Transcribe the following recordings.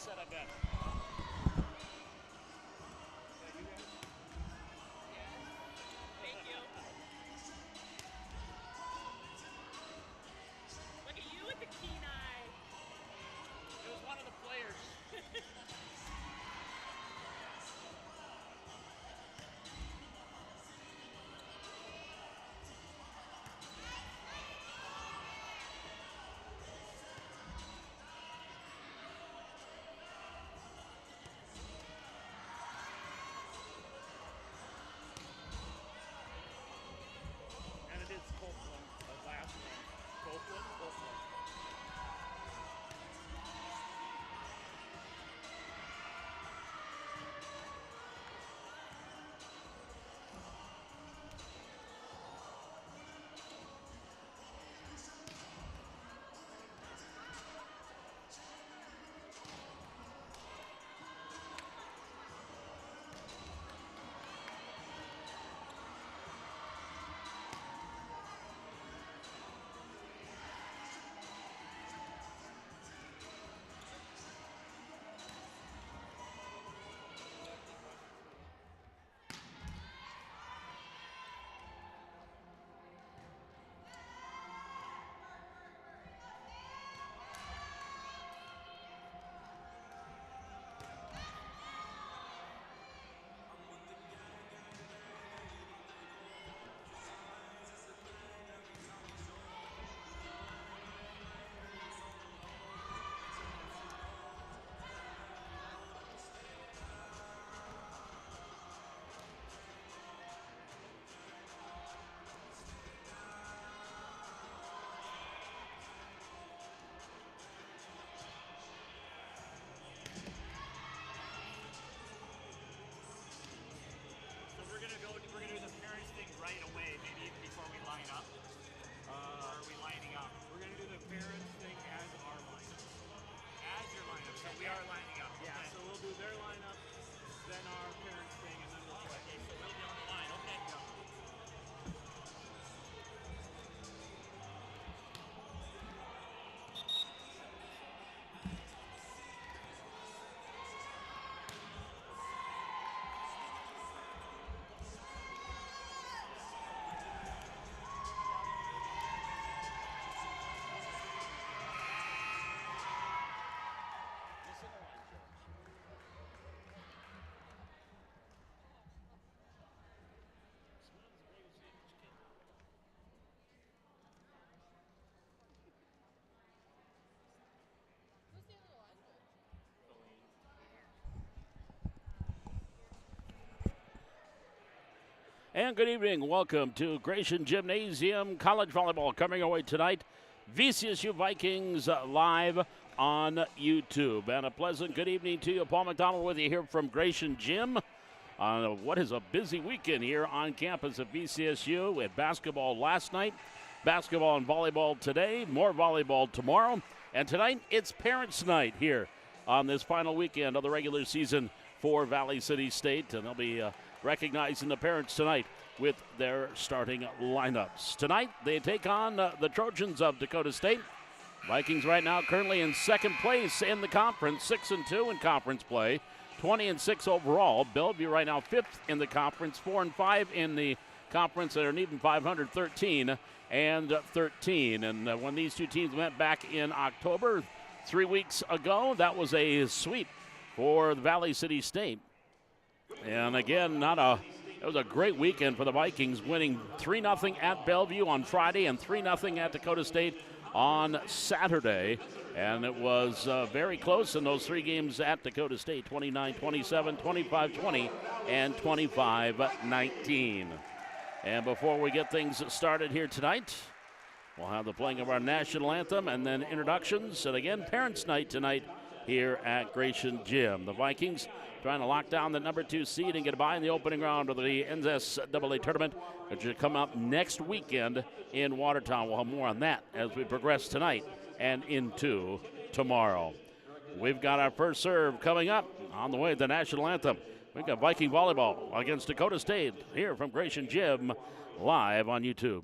set, I bet. Thank you. Look at you with the keen eye. It was one of the players. And it is Copeland, the last one. Copeland. We're gonna do the parents thing right away, maybe even before we line up. Or are we lining up? We're going to do the parents thing as our lineup. As your lineup, so we are lining up. Yeah, Okay. so we'll do their lineup, then our parents thing, and then we'll play. Okay, so we'll be on the line. Okay. And good evening. Welcome to Gratian Gymnasium College Volleyball coming away tonight. VCSU Vikings live on YouTube. And a pleasant good evening to you. Paul McDonald with you here from Gratian Gym. What is a busy weekend here on campus at VCSU. We had basketball last night, basketball and volleyball today, more volleyball tomorrow. And tonight it's Parents' Night here on this final weekend of the regular season for Valley City State. And they'll be recognizing the parents tonight with their starting lineups. Tonight, they take on the Trojans of Dakota State. Vikings right now currently in second place in the conference, 6-2 in conference play, 20-6 overall. Bellevue right now fifth in the conference, 4-5 in the conference. They're an even 500, 13 and 13. And when these two teams met back in October, 3 weeks ago, that was a sweep for the Valley City State. And again, it was a great weekend for the Vikings, winning 3-0 at Bellevue on Friday and 3-0 at Dakota State on Saturday. And it was very close in those three games at Dakota State, 29-27, 25-20, and 25-19. And before we get things started here tonight, we'll have the playing of our national anthem and then introductions. And again, Parents' Night tonight here at Gratian Gym. The Vikings trying to lock down the number 2 seed and get by in the opening round of the NCAA tournament, which will come up next weekend in Watertown. We'll have more on that as we progress tonight and into tomorrow. We've got our first serve coming up on the way to the national anthem. We've got Viking volleyball against Dakota State here from Gratian Gym live on YouTube.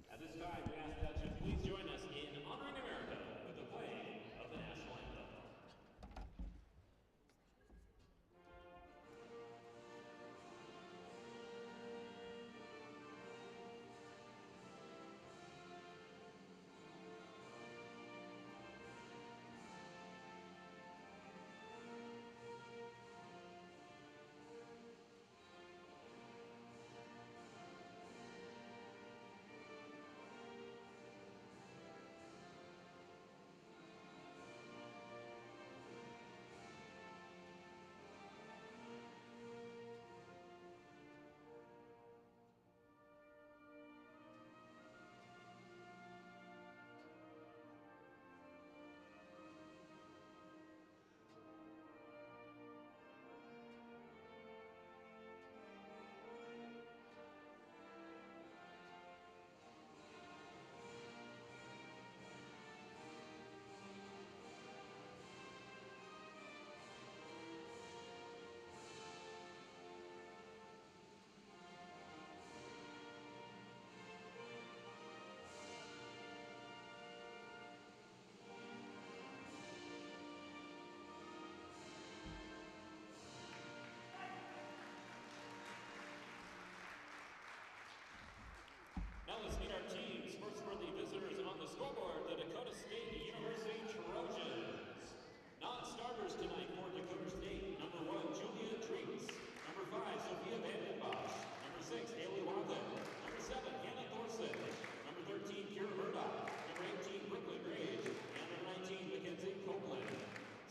let's meet our teams. First for the visitors on the scoreboard, the Dakota State University Trojans. Non-starters tonight for Dakota State. Number 1, Julia Treats. Number 5, Sophia Vandenbosch. Number 6, Haley Wathen. Number 7, Hannah Thorson. Number 13, Kira Murdoch. Number 18, Brooklyn Gage. And number 19, Mackenzie Copeland.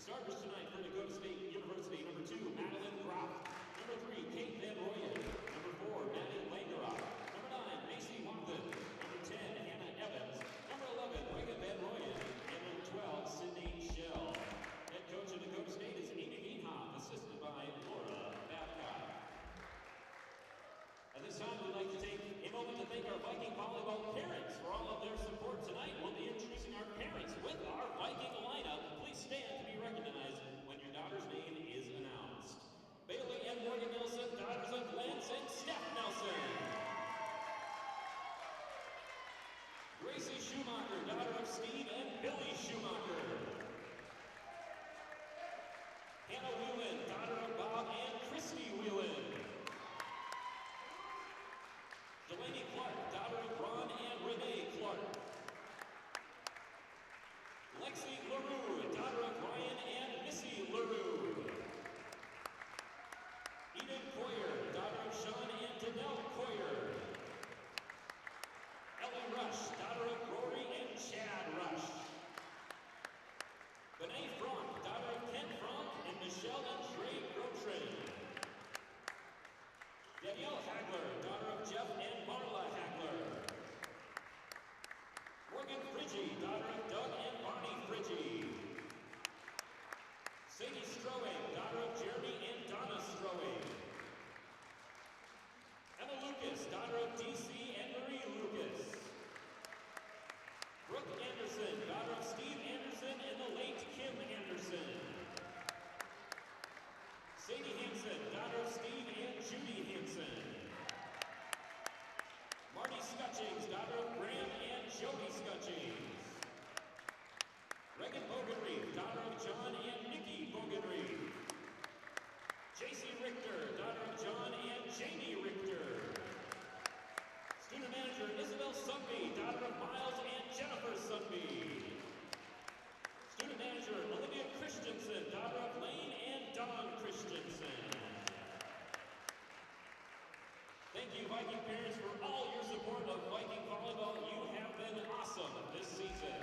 Starters tonight for Dakota State University. Number 2, Madeline Croft. Number 3, Kate Van Royen. Number 4, Maddie Langerock. Number 9, Macy Wathen. Number 10, Hannah Evans. Number 11, Reagan Van Royen. And number 12, Sydney Shell. Head coach of Dakota State is Amy Wienhoff, assisted by Laura Babcock. At this time, we'd like to take a moment to thank our Viking volleyball parents for all of their support tonight. We'll be introducing our parents with our Viking lineup. Please stand to be recognized when your daughter's name is announced. Bailey and Morgan Nelson, daughters of Lance and Steph Nelson. Gracie Schumacher, daughter of Steve and Billy Schumacher. Hannah Whelan, daughter of Bob and Christy Whelan. Delaney Clark, daughter of Ron and Renee Clark. Lexi LaRue, daughter of Ryan and Missy LaRue. Eden Coyer, daughter of Sean and Danelle Coyer. Ellie Rush, daughter of Rory and Chad Rush. Benet Franck, daughter of Ken Franck and Michelle and Trey Grotrin. Danielle Hagler, daughter of Jeff and Marla Hagler. Morgan Friggy, daughter of Doug and Bonnie Friggy. Sadie Strowing, daughter of Jeremy and Donna Strowing. Emma Lucas, daughter of DC and Marie Lucas. Brooke Anderson, daughter of Steve Anderson and the late Kim Anderson. Sadie Hansen, daughter of Steve and Judy Hansen. Marty Scutchings, daughter of Graham and Jody Scutchings. Reagan Bogenreef, daughter of John and Nikki Bogenreef. JC Richter, daughter of John and Jamie Richter. Student manager Isabel Sunby, daughter of Miles and Jennifer Sunby. Student manager Olivia Christensen, daughter of Lane and Dawn Christensen. Thank you, Viking parents, for all your support of Viking volleyball. You have been awesome this season.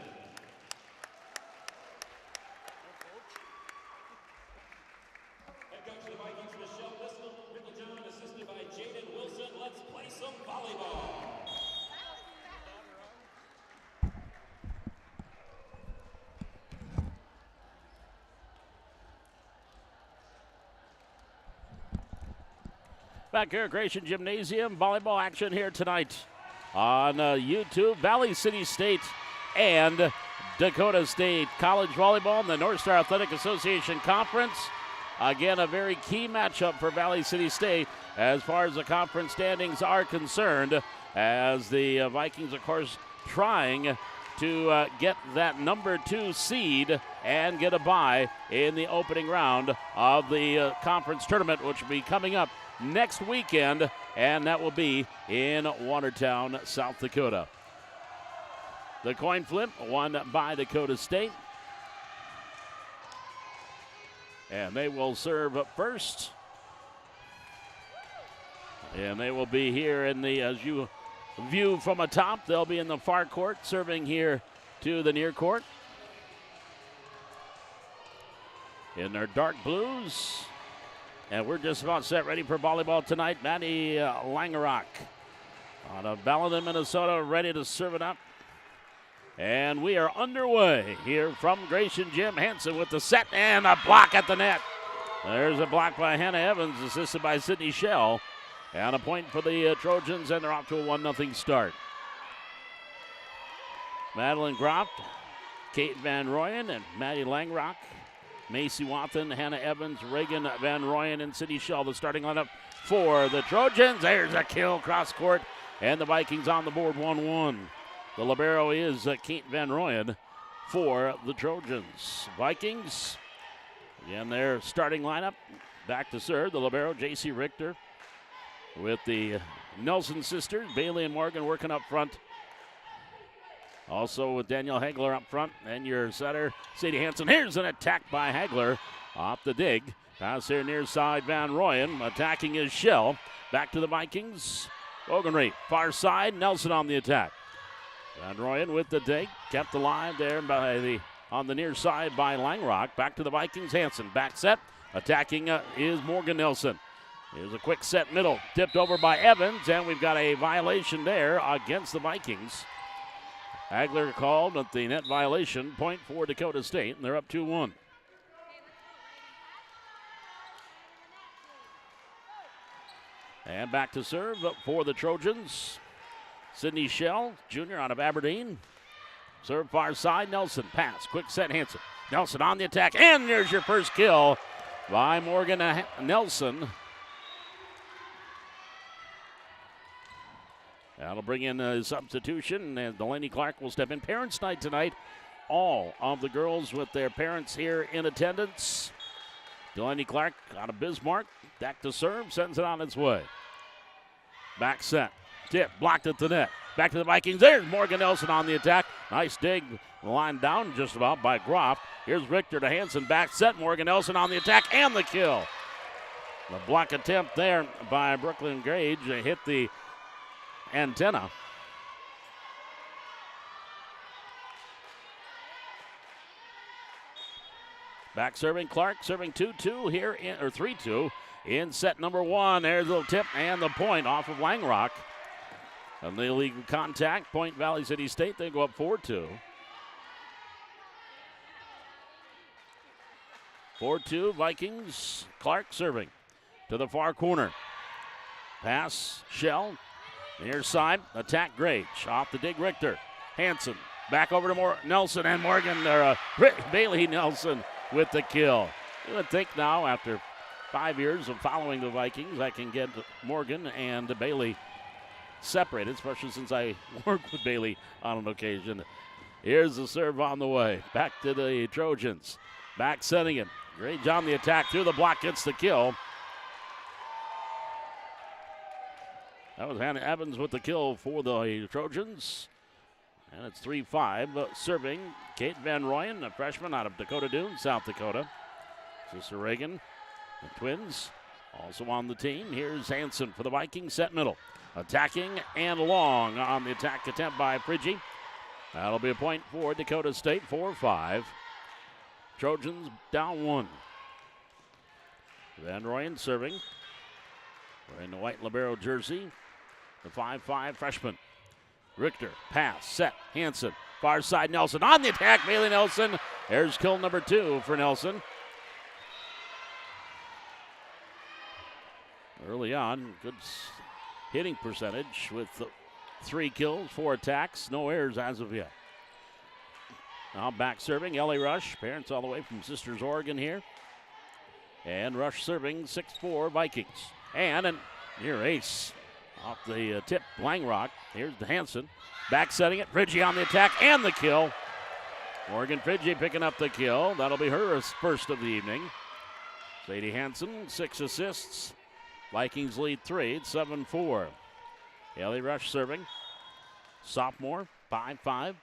Head coach of the Vikings, Michelle Ricklejohn, assisted by Jaden Wilson. Let's play some volleyball. Back here at Gratian Gymnasium, volleyball action here tonight on YouTube. Valley City State and Dakota State College Volleyball in the North Star Athletic Association Conference. Again, a very key matchup for Valley City State as far as the conference standings are concerned, as the Vikings, of course, trying to get that number 2 seed and get a bye in the opening round of the conference tournament, which will be coming up next weekend, and that will be in Watertown, South Dakota. The coin flip won by Dakota State. And they will serve up first. And they will be here in the, as you view from atop, they'll be in the far court, serving here to the near court. In their dark blues. And we're just about set ready for volleyball tonight. Maddie Langerock out of Ballin, Minnesota, ready to serve it up. And we are underway here from Gratian Gym. Hansen with the set and a block at the net. There's a block by Hannah Evans, assisted by Sydney Shell. And a point for the Trojans, and they're off to a 1-0 start. Madeline Groft, Kate Van Royen, and Maddie Langerock. Macy Wathen, Hannah Evans, Reagan Van Royen, and Sydney Shell, the starting lineup for the Trojans. There's a kill cross court, and the Vikings on the board 1-1. The libero is Kate Van Royen for the Trojans. Vikings, again, their starting lineup. Back to serve, the libero, J.C. Richter, with the Nelson sisters, Bailey and Morgan, working up front. Also with Danielle Hagler up front, and your setter, Sadie Hansen. Here's an attack by Hagler off the dig. Pass here near side, Van Royen attacking his shell. Back to the Vikings. Bogenreef, far side, Nelson on the attack. Van Royen with the dig, kept alive there on the near side by Langrock. Back to the Vikings, Hansen, back set. Attacking is Morgan Nelson. Here's a quick set middle, tipped over by Evans, and we've got a violation there against the Vikings. Hagler called at the net violation, point for Dakota State, and they're up 2-1. And back to serve for the Trojans. Sydney Shell, junior out of Aberdeen. Serve far side, Nelson, pass, quick set, Hansen. Nelson on the attack, and there's your first kill by Morgan Nelson. That'll bring in a substitution, and Delaney Clark will step in. Parents' night tonight. All of the girls with their parents here in attendance. Delaney Clark out of Bismarck. Back to serve, sends it on its way. Back set. Tip, blocked at the net. Back to the Vikings. There's Morgan Nelson on the attack. Nice dig, lined down just about by Groff. Here's Richter to Hansen. Back set. Morgan Nelson on the attack and the kill. The block attempt there by Brooklyn Gage hit the antenna. Back serving Clark, serving 2-2 here, or 3-2 in set number one. There's a little tip and the point off of Langrock. An illegal contact, point Valley City State. They go up 4-2. 4-2 Vikings. Clark serving to the far corner. Pass, Shell. Near side, attack Grage. Off the dig, Richter. Hansen back over to Nelson and Morgan, Bailey Nelson with the kill. You would think now, after 5 years of following the Vikings, I can get Morgan and Bailey separated, especially since I worked with Bailey on an occasion. Here's the serve on the way. Back to the Trojans. Back setting it. Grage on the attack, through the block, gets the kill. That was Hannah Evans with the kill for the Trojans. And it's 3-5. Serving Kate Van Royen, a freshman out of Dakota Dunes, South Dakota. Sister Reagan, the twins, also on the team. Here's Hansen for the Vikings, set middle. Attacking and long on the attack attempt by Friggi. That'll be a point for Dakota State, 4-5. Trojans down one. Van Royen serving. Wearing the white libero jersey. The 5'5" freshman. Richter, pass, set, Hansen. Far side, Nelson on the attack, Bailey Nelson. There's kill number 2 for Nelson. Early on, good hitting percentage with 3 kills, 4 attacks, no errors as of yet. Now back serving, Ellie Rush, parents all the way from Sisters, Oregon here. And Rush serving, 6'4" Vikings. And a near ace. Off the tip, Langrock. Here's the Hansen. Back setting it. Friggi on the attack and the kill. Morgan Friggi picking up the kill. That'll be her first of the evening. Sadie Hansen, 6 assists. Vikings lead 3. It's 7-4. Ellie Rush serving. Sophomore, 5'5".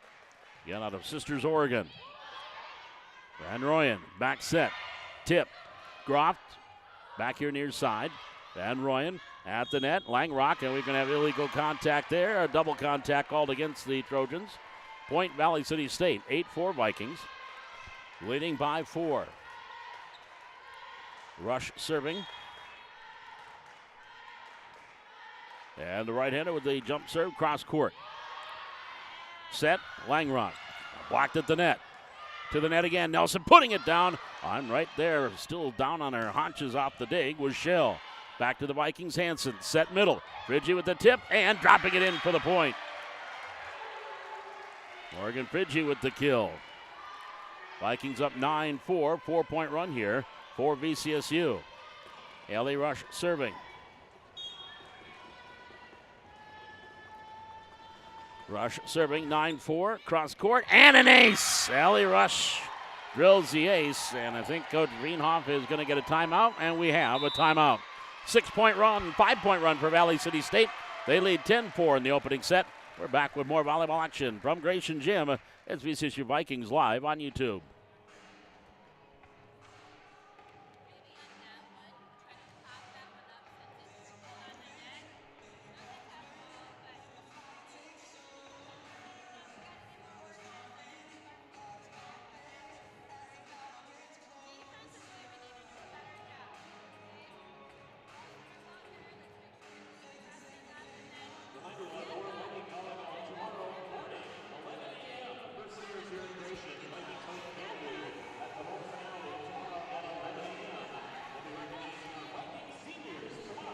Again out of Sisters, Oregon. Van Royen, back set. Tip. Groff. Back here near side. Van Royen at the net. Langrock, and we can have illegal contact there. A double contact called against the Trojans. Point Valley City State, 8-4 Vikings. Leading by 4. Rush serving. And the right-hander with the jump serve, cross court. Set, Langrock. Blocked at the net. To the net again, Nelson putting it down. On right there, still down on her haunches off the dig, was Shell. Back to the Vikings, Hansen, set middle. Friggi with the tip and dropping it in for the point. Morgan Friggi with the kill. Vikings up 9-4, 4-point run here for VCSU. Ellie Rush serving. Rush serving, 9-4, cross court, and an ace. Ellie Rush drills the ace, and I think Coach Veenhoff is going to get a timeout, and we have a timeout. 6-point run, 5-point run for Valley City State. They lead 10-4 in the opening set. We're back with more volleyball action from Gratian Gym. It's VCSU Vikings live on YouTube.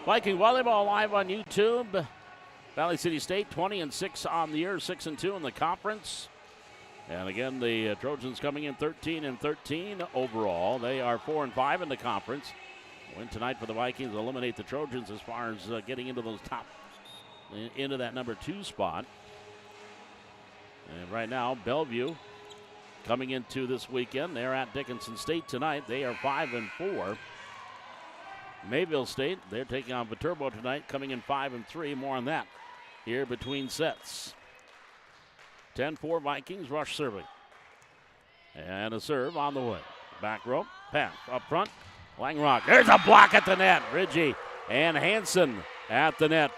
Viking volleyball live on YouTube. Valley City State 20-6 on the year, 6-2 in the conference. And again, the Trojans coming in 13-13 overall. They are 4-5 in the conference. Win tonight for the Vikings, eliminate the Trojans as far as getting into those into that number 2 spot. And right now, Bellevue coming into this weekend. They're at Dickinson State tonight. They are 5-4. Mayville State, they're taking on Viterbo tonight, coming in 5-3. More on that here between sets. 10-4 Vikings, Rush serving. And a serve on the way. Back rope, pass up front. Langrock, there's a block at the net. Ridgey and Hansen at the net.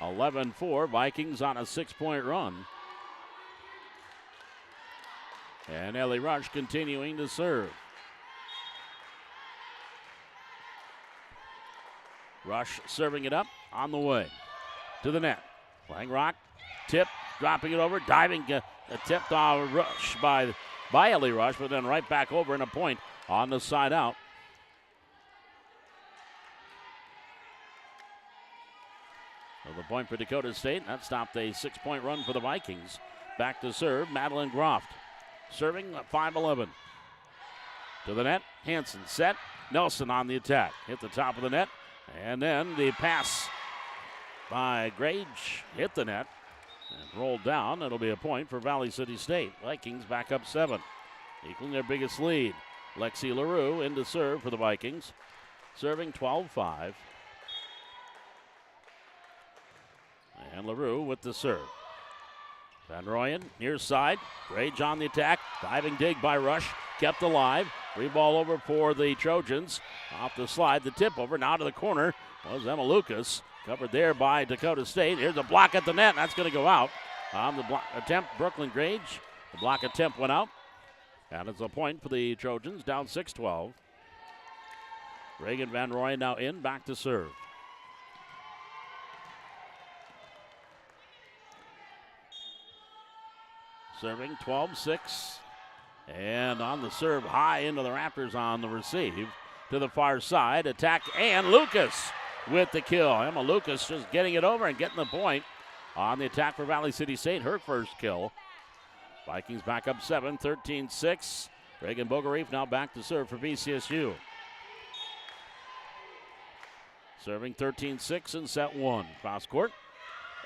11-4, Vikings on a 6-point run. And Ellie Rush continuing to serve. Rush serving it up on the way to the net. Langrock, tip, dropping it over, diving, tipped off Rush by Ellie Rush, but then right back over and a point on the side out. So the point for Dakota State. That stopped a 6-point run for the Vikings. Back to serve, Madeline Groft. Serving 5-11. To the net, Hansen set. Nelson on the attack. Hit the top of the net. And then the pass by Grage hit the net and rolled down. It'll be a point for Valley City State. Vikings back up 7, equaling their biggest lead. Lexi LaRue in to serve for the Vikings, serving 12-5. And LaRue with the serve. Van Royen near side. Grage on the attack. Diving dig by Rush. Kept alive. Free ball over for the Trojans. Off the slide, the tip over. Now to the corner was Emma Lucas. Covered there by Dakota State. Here's a block at the net. That's going to go out. On the block attempt, Brooklyn Grage. The block attempt went out. And it's a point for the Trojans, down 6-12. Reagan Van Royen now in, back to serve. Serving 12-6. And on the serve, high into the rafters on the receive. To the far side, attack, and Lucas with the kill. Emma Lucas just getting it over and getting the point on the attack for Valley City State, her first kill. Vikings back up 7, 13-6. Reagan Bogarif now back to serve for VCSU. Serving 13-6 in set 1. Cross court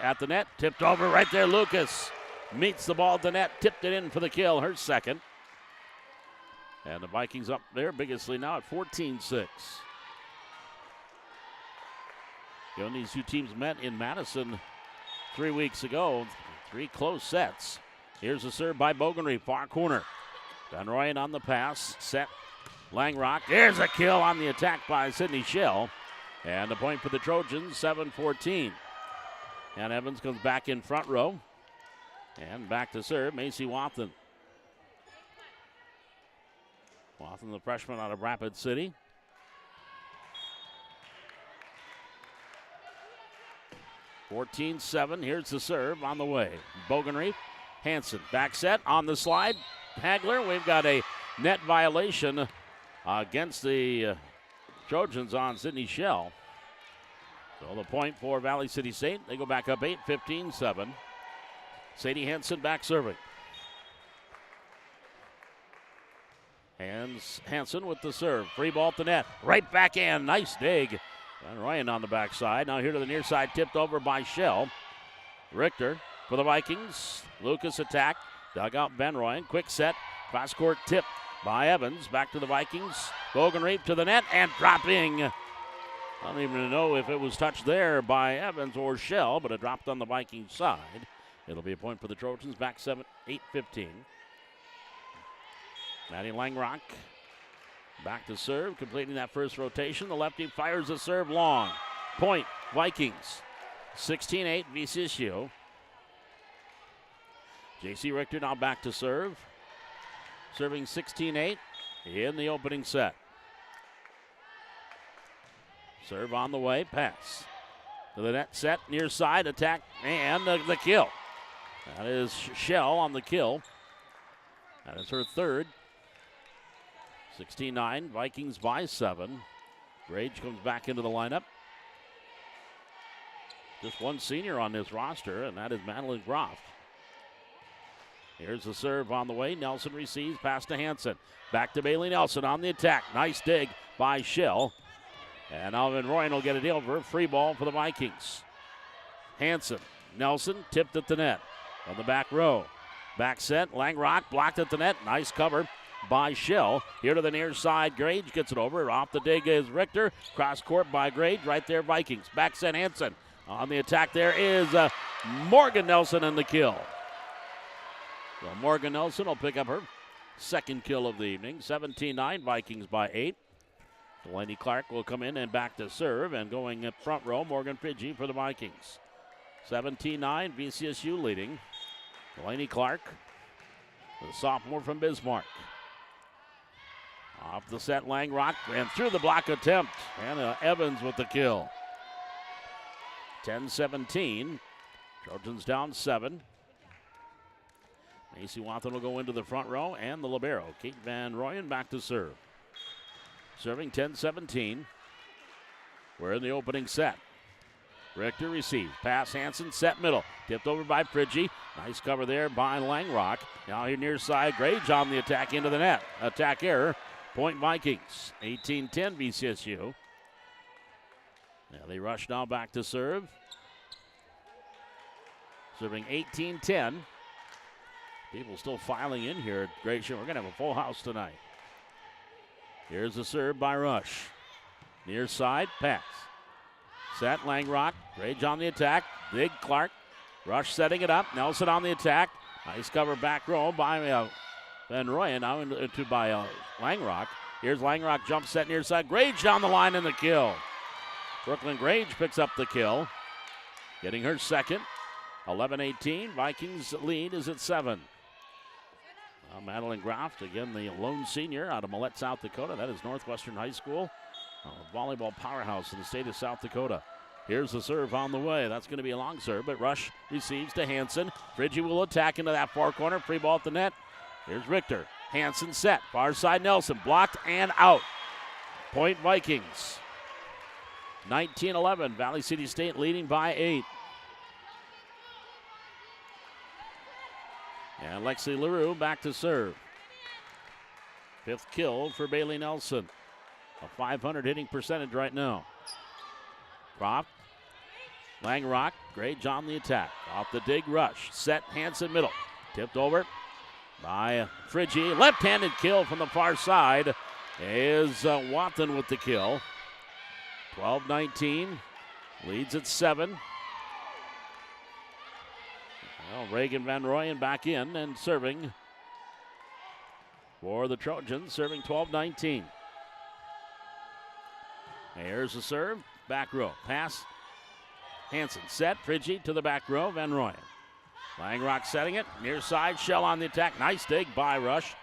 at the net, tipped over right there. Lucas meets the ball at the net, tipped it in for the kill, her second. And the Vikings up there, biggest lead now at 14-6. These two teams met in Madison 3 weeks ago. 3 close sets. Here's a serve by Bogenry, far corner. Van Royen on the pass, set. Langrock, there's a kill on the attack by Sydney Schell. And the point for the Trojans, 7-14. And Evans comes back in front row. And back to serve, Macy Wathen. Wathen, the freshman out of Rapid City. (14-7). Here's the serve on the way. Bogenry, Hansen, back set on the slide. Hagler, we've got a net violation against the Trojans on Sydney Schell. So the point for Valley City State. They go back up 8, 15-7. Sadie Hansen back serving. And Hansen with the serve. Free ball at the net. Right back in. Nice dig. Van Royen on the backside. Now here to the near side. Tipped over by Schell. Richter for the Vikings. Lucas attack. Dug out Van Royen. Quick set. Cross court tip by Evans. Back to the Vikings. Bogenreef to the net and dropping I don't even know if it was touched there by Evans or Shell, but it dropped on the Vikings side. It'll be a point for the Trojans, back 8-15. Maddie Langrock back to serve, completing that first rotation. The lefty fires the serve long. Point, Vikings. 16-8, VCSU. J.C. Richter now back to serve. Serving 16-8 in the opening set. Serve on the way, pass. To the net, set, near side, attack, and the kill. That is Shell on the kill. That is her third. 16-9, Vikings by 7. Grage comes back into the lineup. Just one senior on this roster, and that is Madeline Groff. Here's the serve on the way. Nelson receives, pass to Hanson. Back to Bailey Nelson on the attack. Nice dig by Shell. And now Van Royen will get it over. Free ball for the Vikings. Hanson, Nelson tipped at the net on the back row. Back set, Langrock blocked at the net. Nice cover by Shell. Here to the near side, Grage gets it over. Off the dig is Richter. Cross court by Grage. Right there, Vikings. Back set, Hanson. On the attack there is Morgan Nelson in the kill. So Morgan Nelson will pick up her second kill of the evening. 17-9, Vikings by 8. Delaney Clark will come in and back to serve, and going at front row, Morgan Fidgey for the Vikings. 17-9, VCSU leading. Delaney Clark, the sophomore from Bismarck. Off the set, Langrock, and through the block attempt. Hannah Evans with the kill. 10-17, Trojans down 7. Macy Wathen will go into the front row, and the libero, Kate Van Royen, back to serve. Serving 10-17. We're in the opening set. Richter receives. Pass Hanson, set middle. Tipped over by Fridgie. Nice cover there by Langrock. Now here near side, Grage on the attack into the net. Attack error. Point Vikings. 18-10 VCSU. Now they rush now back to serve. Serving 18-10. People still filing in here at Gratian. We're going to have a full house tonight. Here's the serve by Rush. Near side, pass. Set, Langrock. Grage on the attack. Big Clark. Rush setting it up. Nelson on the attack. Nice cover back row by Van Royen. Now into by Langrock. Here's Langrock, jump set near side. Grage down the line in the kill. Brooklyn Grage picks up the kill. Getting her second. 11-18. Vikings lead is at 7. Madeline Groff, again the lone senior out of Millette, South Dakota. That is Northwestern High School, a volleyball powerhouse in the state of South Dakota. Here's the serve on the way. That's going to be a long serve, but Rush receives to Hanson. Fridgie will attack into that far corner. Free ball at the net. Here's Richter. Hanson set. Far side Nelson. Blocked and out. Point Vikings. 19-11. Valley City State leading by 8. And Lexi LaRue back to serve. 5th kill for Bailey Nelson. A 500 hitting percentage right now. Croft. Langrock. Grage on the attack. Off the dig, Rush. Set, Hanson middle. Tipped over by Fridgie. Left-handed kill from the far side is Wathen with the kill. 12-19. Leads at 7. Well, Reagan Van Royen back in and serving for the Trojans, serving 12-19. Here's the serve, back row, pass. Hanson set, Fridgie to the back row, Van Royen. Langrock setting it, near side, Shell on the attack. Nice dig by Rush.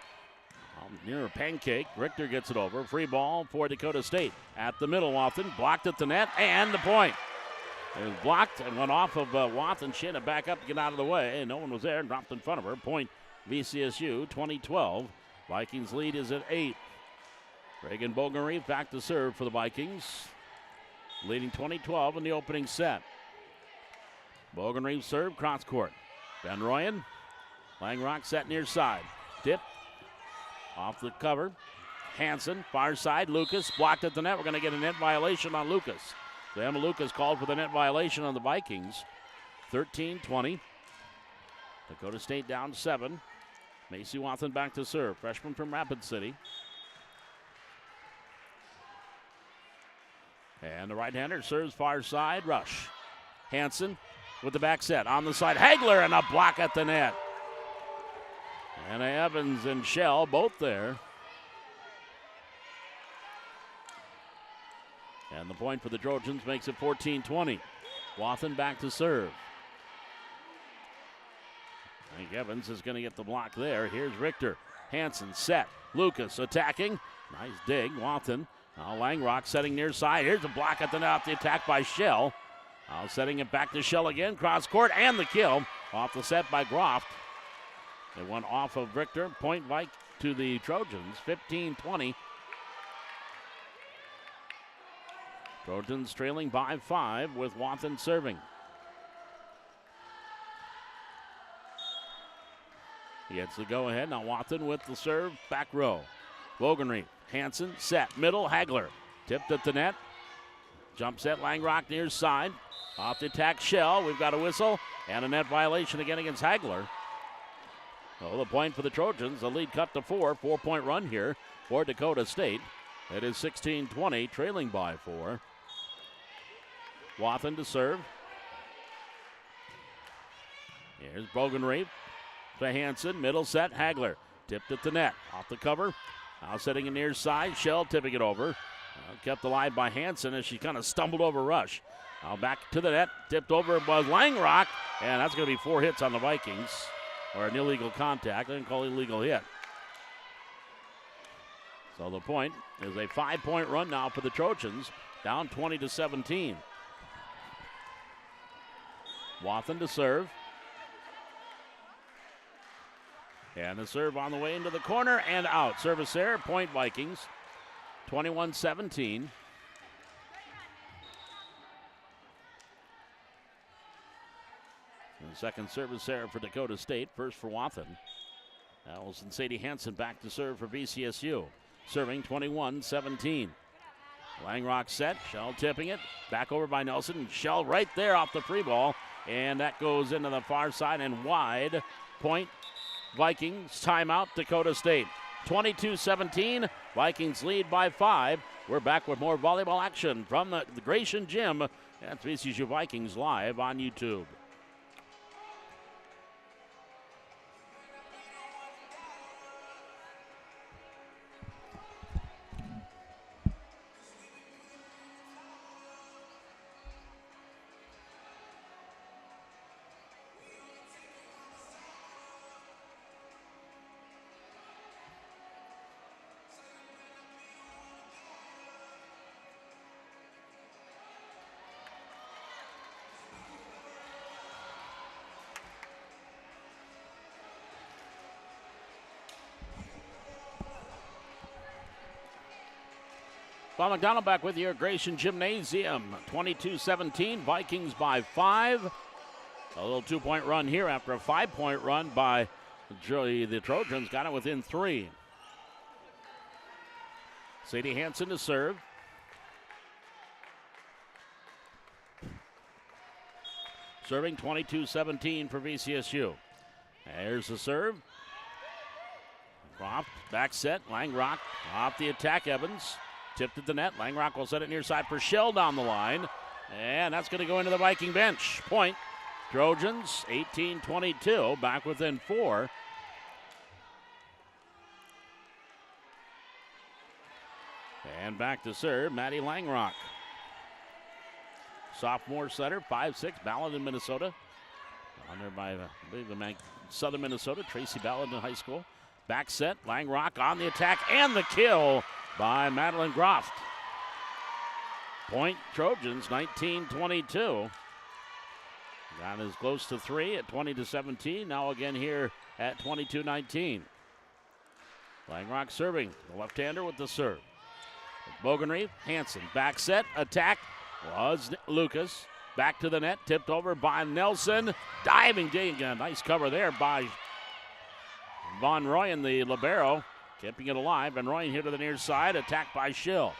Near a pancake, Richter gets it over. Free ball for Dakota State. At the middle, Wathen blocked at the net, and the point. It was blocked and went off of Wathen. She had to back up to get out of the way, and no one was there and dropped in front of her. Point VCSU, 20-12. Vikings lead is at 8. Reagan Bogenreef back to serve for the Vikings, leading 20-12 in the opening set. Bogenreef serve, cross court. Van Royen, Langrock set near side. Tip, off the cover. Hanson, far side, Lucas, blocked at the net. We're going to get a net violation on Lucas. So Emma Lucas called for the net violation on the Vikings. 13-20. Dakota State down 7. Macy Wathen back to serve. Freshman from Rapid City. And the right-hander serves far side, rush. Hansen with the back set on the side. Hagler and a block at the net. And Evans and Shell both there. And the point for the Trojans makes it 14-20. Wathen back to serve. I think Evans is going to get the block there. Here's Richter. Hansen set. Lucas attacking. Nice dig. Wathen. Now Langrock setting near side. Here's a block at the net off the attack by Shell. Now setting it back to Shell again. Cross court and the kill. Off the set by Groft. It went off of Richter. Point Vike to the Trojans. 15-20. Trojans trailing by 5 with Wathen serving. He gets the go-ahead. Now Wathen with the serve. Back row. Wogenreef. Hansen set. Middle. Hagler. Tipped at the net. Jump set. Langrock near side. Off the attack. Shell. We've got a whistle. And a net violation again against Hagler. So the point for the Trojans. The lead cut to 4. 4-point run here for Dakota State. It is 16-20. Trailing by 4. Wathen to serve. Here's Bogenreef to Hansen. Middle set. Hagler. Tipped at the net. Off the cover. Now setting it near side. Shell tipping it over. Kept alive by Hansen as she kind of stumbled over Rush. Now back to the net. Tipped over was Langrock. And that's going to be 4 hits on the Vikings. Or an illegal contact. I didn't call it illegal hit. So the point is a 5-point run now for the Trojans. Down 20-17. Wathen to serve. And the serve on the way into the corner and out. Service error, point Vikings. 21-17. And second service error for Dakota State. First for Wathen. Allison Sadie Hansen back to serve for VCSU. Serving 21-17. Langrock set. Shell tipping it. Back over by Nelson. Shell right there off the free ball. And that goes into the far side and wide. Point Vikings. Timeout Dakota State. 22-17. Vikings lead by 5. We're back with more volleyball action from the Gratian Gym. That's VCSU Vikings live on YouTube. Bob McDonald back with you at Gratian Gymnasium. 22-17, Vikings by 5. A little 2-point run here after a 5-point run by the Trojans. Got it within 3. Sadie Hansen to serve. Serving 22-17 for VCSU. There's the serve. Croft, back set, Langrock off the attack, Evans. Tipped at the net. Langrock will set it near side for Shell down the line. And that's going to go into the Viking bench. Point. Trojans, 18-22. Back within 4. And back to serve, Maddie Langrock. Sophomore setter, 5'6", Ballard in Minnesota. Honored by, I believe, Southern Minnesota, Tracy Ballard in high school. Back set, Langrock on the attack and the kill by Madeline Groft. Point Trojans, 19-22. Got as close to 3 at 20-17. Now again here at 22-19. Langrock serving. The left-hander with the serve. Bogenreef, Hansen, back set, attack was Lucas. Back to the net, tipped over by Nelson. Diving dig, a nice cover there by Von Royen, the libero. Keeping it alive. Van Royen here to the near side. Attacked by Schill.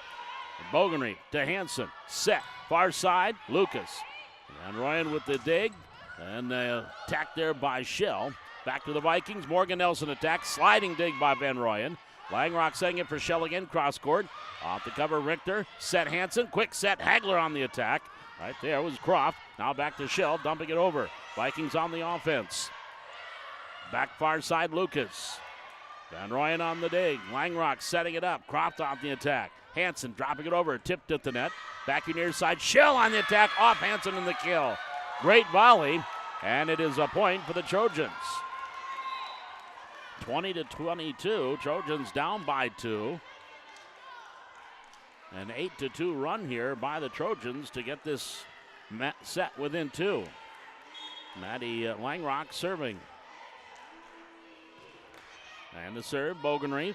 Bogenreef to Hansen. Set. Far side. Lucas. Van Royen with the dig. And the attack there by Schill. Back to the Vikings. Morgan Nelson attack. Sliding dig by Van Royen. Langrock setting it for Shell again, cross court. Off the cover, Richter. Set Hansen. Quick set, Hagler on the attack. Right there was Croft. Now back to Shell, dumping it over. Vikings on the offense. Back far side, Lucas. Van Rooyen on the dig. Langrock setting it up. Croft on the attack. Hansen dropping it over, tipped at the net. Back near side, Shell on the attack. Off Hansen in the kill. Great volley, and it is a point for the Trojans. 20-22. Trojans down by 2. An 8-2 run here by the Trojans to get this set within 2. Maddie Langrock serving. And the serve, Bogenreef.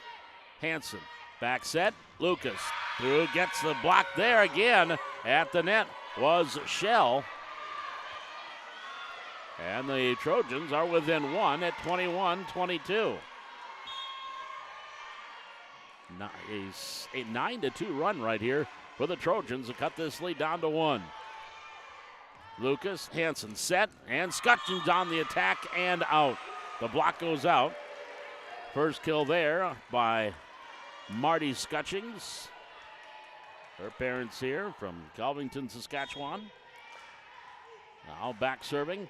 Hansen. Back set, Lucas. Through, gets the block there again. At the net was Shell. And the Trojans are within 1 at 21-22. A 9-2 run right here for the Trojans to cut this lead down to 1. Lucas, Hansen set, and Scutchins on the attack and out. The block goes out. First kill there by Marty Scutchings. Her parents here from Calvington, Saskatchewan. Now back serving.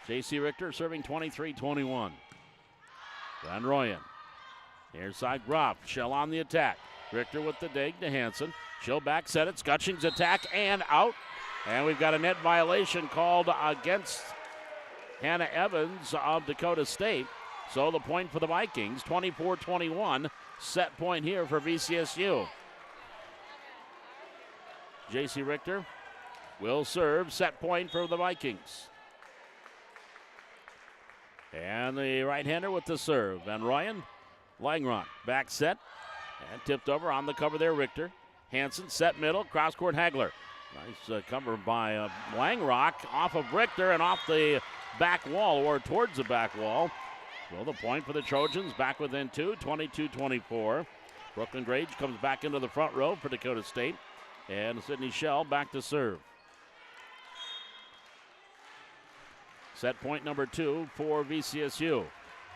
J.C. Richter serving 23-21. Van Rooyen. Near side, Groff. Shell on the attack. Richter with the dig to Hansen. She'll back set it. Scutchings attack and out. And we've got a net violation called against Hannah Evans of Dakota State. So the point for the Vikings, 24-21. Set point here for VCSU. J.C. Richter will serve. Set point for the Vikings. And the right-hander with the serve. Van Rooyen. Langrock, back set, and tipped over on the cover there, Richter. Hansen, set middle, cross-court Hagler. Nice cover by Langrock off of Richter and off the back wall, or towards the back wall. So the point for the Trojans, back within 2, 22-24. Brooklyn Grage comes back into the front row for Dakota State. And Sydney Shell back to serve. Set point number 2 for VCSU.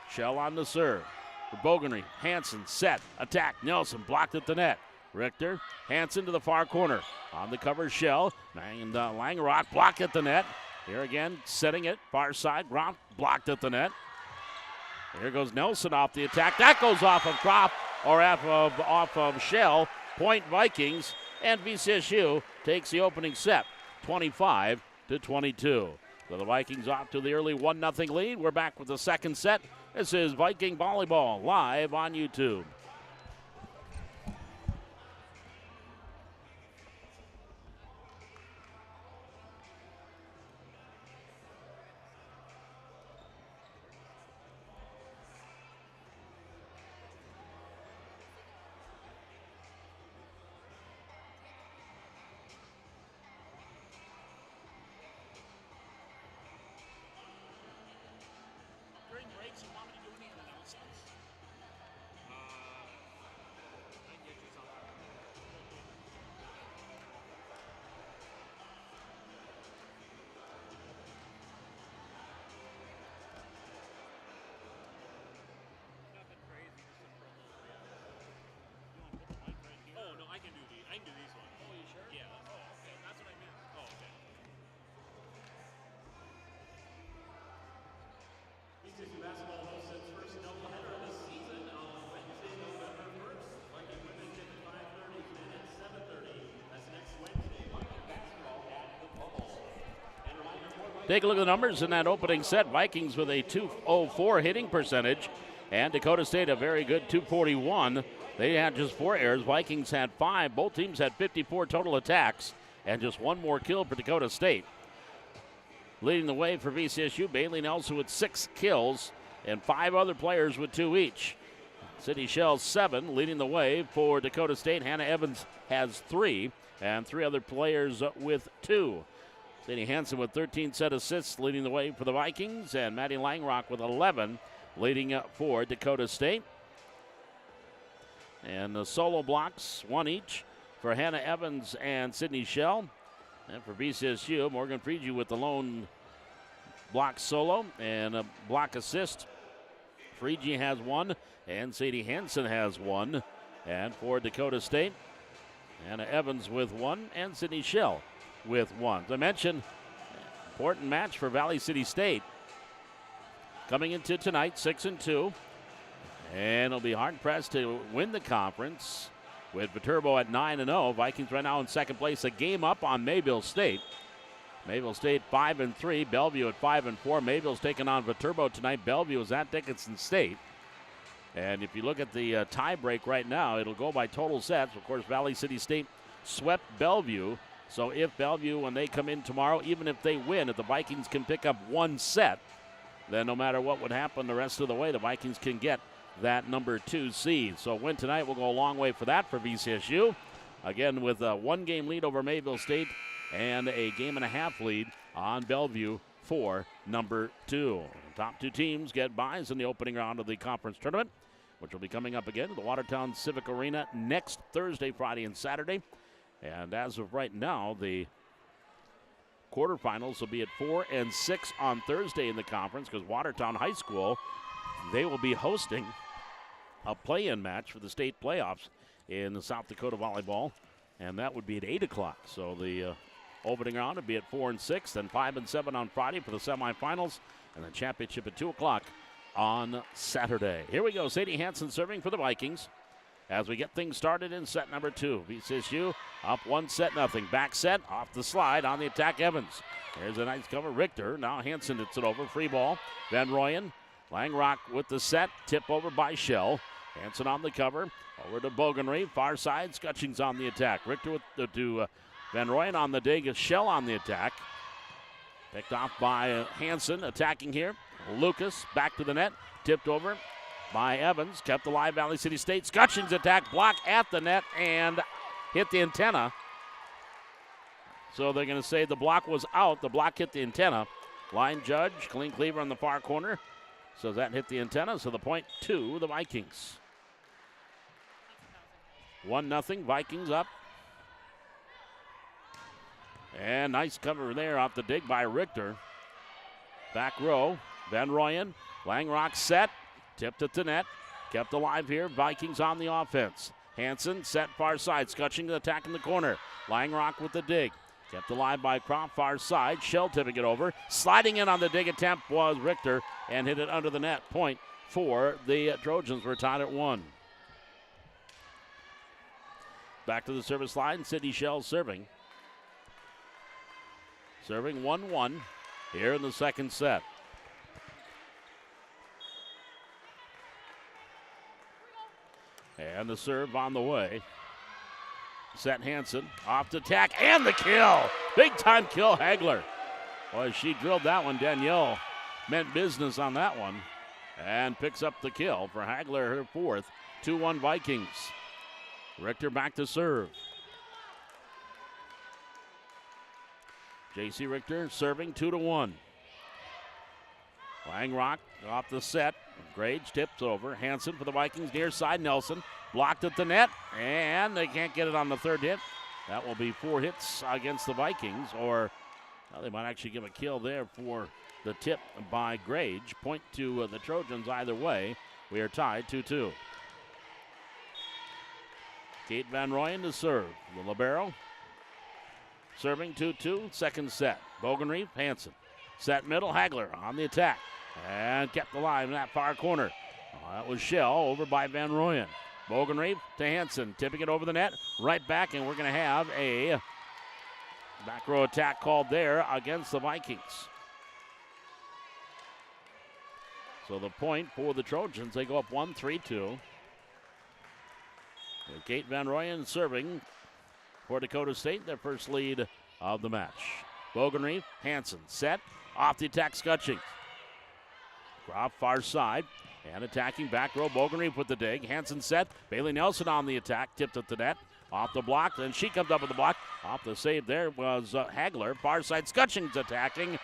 Shell on the serve. For Bogenreef, Hansen set, attack, Nelson blocked at the net. Richter, Hansen to the far corner. On the cover, Shell, and Langrock blocked at the net. Here again, setting it, far side, Groff blocked at the net. Here goes Nelson off the attack. That goes off of Groff, or off of Shell. Point Vikings, and VCSU takes the opening set, 25-22. So the Vikings off to the early 1-0 lead. We're back with the second set. This is Viking Volleyball live on YouTube. During breaks, you want me to do any announcements? I can get you something. Nothing crazy, just some promos. You want to put the mic right here? Oh, no, I can do these. I can do these ones. Oh, you sure? Yeah. Oh, okay. That's what I meant. Oh, okay. VCSU basketball hosts its first doubleheader of the season on Wednesday, November 1st. Viking women tip at 5:30 and at 7:30. That's next Wednesday. Viking basketball at the Bubble. And reminder for Take a look at the numbers in that opening set. Vikings with a 204 hitting percentage, and Dakota State a very good 241. They had just 4 errors. Vikings had 5. Both teams had 54 total attacks, and just 1 more kill for Dakota State. Leading the way for VCSU, Bailey Nelson with 6 kills, and 5 other players with 2 each. City Shell 7 leading the way for Dakota State. Hannah Evans has 3, and 3 other players with 2. Sadie Hansen with 13 set assists leading the way for the Vikings, and Maddie Langrock with 11 leading up for Dakota State. And the solo blocks, 1 each for Hannah Evans and Sydney Shell. And for VCSU, Morgan Friedge with the lone block solo and a block assist Freegee has one, and Sadie Hansen has one. And for Dakota State, Anna Evans with one, and Sydney Schell with one. As I mentioned, important match for Valley City State. Coming into tonight, 6-2. And it'll be hard-pressed to win the conference with Viterbo at 9-0. Vikings right now in second place, a game up on Mayville State. Mayville State 5-3, Bellevue at 5-4. Mayville's taking on Viterbo tonight. Bellevue is at Dickinson State. And if you look at the tie break right now, it'll go by total sets. Of course, Valley City State swept Bellevue. So if Bellevue, when they come in tomorrow, even if they win, if the Vikings can pick up one set, then no matter what would happen the rest of the way, the Vikings can get that number 2 seed. So a win tonight will go a long way for that for VCSU. Again, with a 1-game lead over Mayville State and a 1.5-game lead on Bellevue for number 2. The top 2 teams get byes in the opening round of the conference tournament, which will be coming up again at the Watertown Civic Arena next Thursday, Friday, and Saturday. And as of right now, the quarterfinals will be at 4 and 6 on Thursday in the conference, because Watertown High School, they will be hosting a play-in match for the state playoffs in the South Dakota Volleyball, and that would be at 8 o'clock. So the opening round would be at 4 and 6, then 5 and 7 on Friday for the semifinals, and the championship at 2 o'clock on Saturday. Here we go. Sadie Hansen serving for the Vikings as we get things started in set number 2. VCSU up 1-0. Back set off the slide on the attack, Evans. There's a nice cover. Richter. Now Hansen hits it over. Free ball. Van Royen. Langrock with the set. Tip over by Schell. Hansen on the cover. Over to Bogenry. Far side. Scutchings on the attack. Richter to Van Royen on the dig. Schell on the attack. Picked off by Hansen. Attacking here. Lucas back to the net. Tipped over by Evans. Kept alive, Valley City State. Scutchings attack. Block at the net and hit the antenna. So they're going to say the block was out. The block hit the antenna. Line judge, Colleen Cleaver on the far corner. So that hit the antenna. So the point to the Vikings. 1-0. Vikings up. And nice cover there off the dig by Richter. Back row. Van Royen. Langrock set. Tipped at the net. Kept alive here. Vikings on the offense. Hansen set far side. Scutching the attack in the corner. Langrock with the dig. Kept alive by Croft, far side. Schell tipping it over. Sliding in on the dig attempt was Richter and hit it under the net. Point for the Trojans. We're tied at 1. Back to the service line. Sydney Schell serving. Serving 1-1 here in the second set. And the serve on the way. Set Hansen off the tack and the kill. Big time kill, Hagler. Boy, she drilled that one. Danielle meant business on that one and picks up the kill for Hagler, her 4th. 2-1 Vikings. Richter back to serve. J.C. Richter serving 2-1. Langrock off the set. Grage tips over. Hansen for the Vikings near side. Nelson blocked at the net, and they can't get it on the third hit. That will be 4 hits against the Vikings, or well, they might actually give a kill there for the tip by Grage. Point to the Trojans either way. We are tied 2-2. Kate Van Royen to serve. The libero serving 2-2, second set. Bogenreef, Hansen. Set middle, Hagler on the attack. And kept alive in that far corner. That was Schell over by Van Royen. Bogenreef to Hansen, tipping it over the net. Right back, and we're going to have a back row attack called there against the Vikings. So the point for the Trojans, they go up 1-3-2. Kate Van Royen serving for Dakota State, their first lead of the match. Bogenreef, Hansen, set, off the attack, Scutching. Croft far side, and attacking back row. Bogenreef with the dig. Hansen set. Bailey Nelson on the attack. Tipped at the net. Off the block. Then she comes up with the block. Off the save there was Hagler. Far side. Scutching's attacking.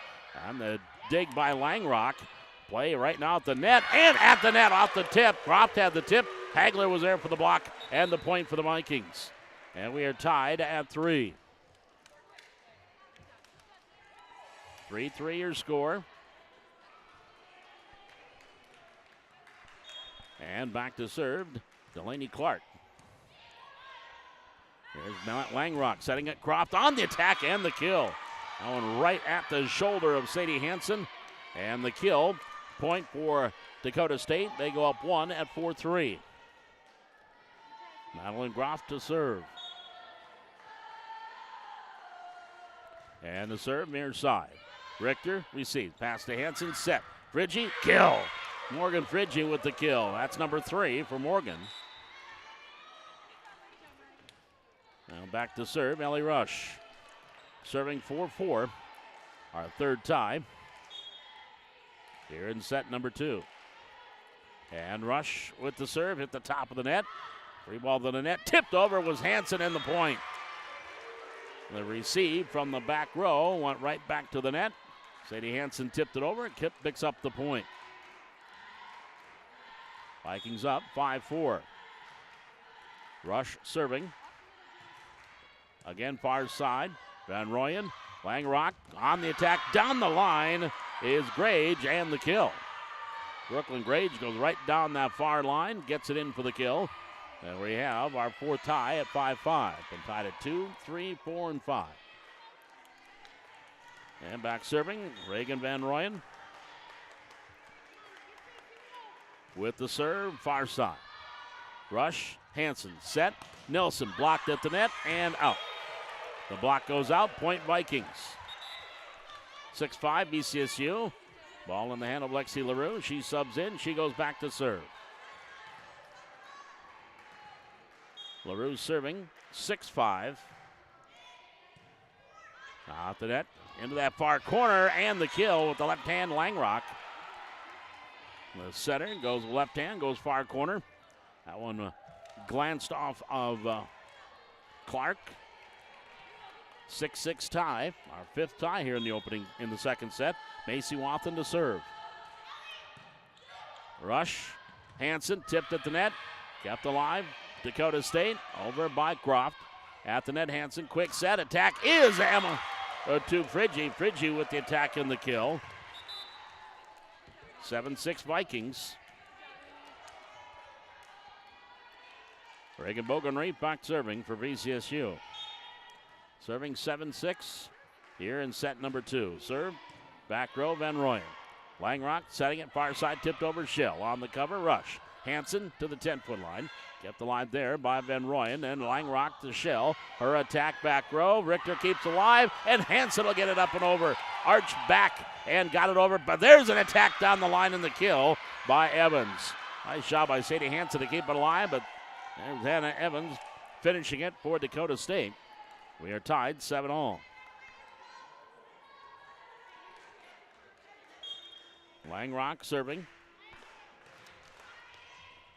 And the dig by Langrock. Play right now at the net. And at the net off the tip. Croft had the tip. Hagler was there for the block. And the point for the Vikings. And we are tied at 3. 3-3 your score. And back to serve, Delaney Clark. Here's Langrock setting it. Croft on the attack and the kill. That one right at the shoulder of Sadie Hansen. And the kill, point for Dakota State. They go up one at 4-3. Madeline Groff to serve. And the serve near side. Richter receives. Pass to Hansen. Set. Frigge. Kill. Morgan Frigge with the kill. That's number 3 for Morgan. Now back to serve. Ellie Rush. Serving 4-4. Our third tie. Here in set number 2. And Rush with the serve. Hit the top of the net. Free ball to the net. Tipped over was Hansen in the point. The receive from the back row went right back to the net. Sadie Hansen tipped it over. Kip picks up the point. Vikings up 5-4. Rush serving. Again, far side. Van Royen. Langrock on the attack. Down the line is Grage and the kill. Brooklyn Grage goes right down that far line. Gets it in for the kill. And we have our fourth tie at 5-5. Been tied at 2, 3, 4, and 5. And back serving, Reagan Van Royen. With the serve, far side. Rush, Hansen, set. Nelson blocked at the net and out. The block goes out, point Vikings. 6-5 VCSU. Ball in the hand of Lexi LaRue. She subs in, she goes back to serve. LaRue serving, 6-5. Out the net, into that far corner, and the kill with the left hand, Langrock. The setter goes left hand, goes far corner. That one glanced off of Clark. 6-6 tie, our fifth tie here in the second set. Macy Wathen to serve. Rush, Hansen tipped at the net, kept alive. Dakota State over by Croft. At the net, Hansen, quick set, attack is Emma to Frigge. Frigge with the attack and the kill. 7-6 Vikings. Reagan Bogenreef back serving for VCSU. Serving 7-6 here in set number 2. Serve, back row, Van Royen. Langrock setting it far side, tipped over Shell. On the cover, Rush. Hansen to the 10-foot line. Kept alive there by Van Royen, and Langrock to Shell. Her attack back row. Richter keeps alive, and Hansen will get it up and over. Arched back and got it over, but there's an attack down the line in the kill by Evans. Nice job by Sadie Hansen to keep it alive, but there's Hannah Evans finishing it for Dakota State. We are tied 7-all. Langrock serving.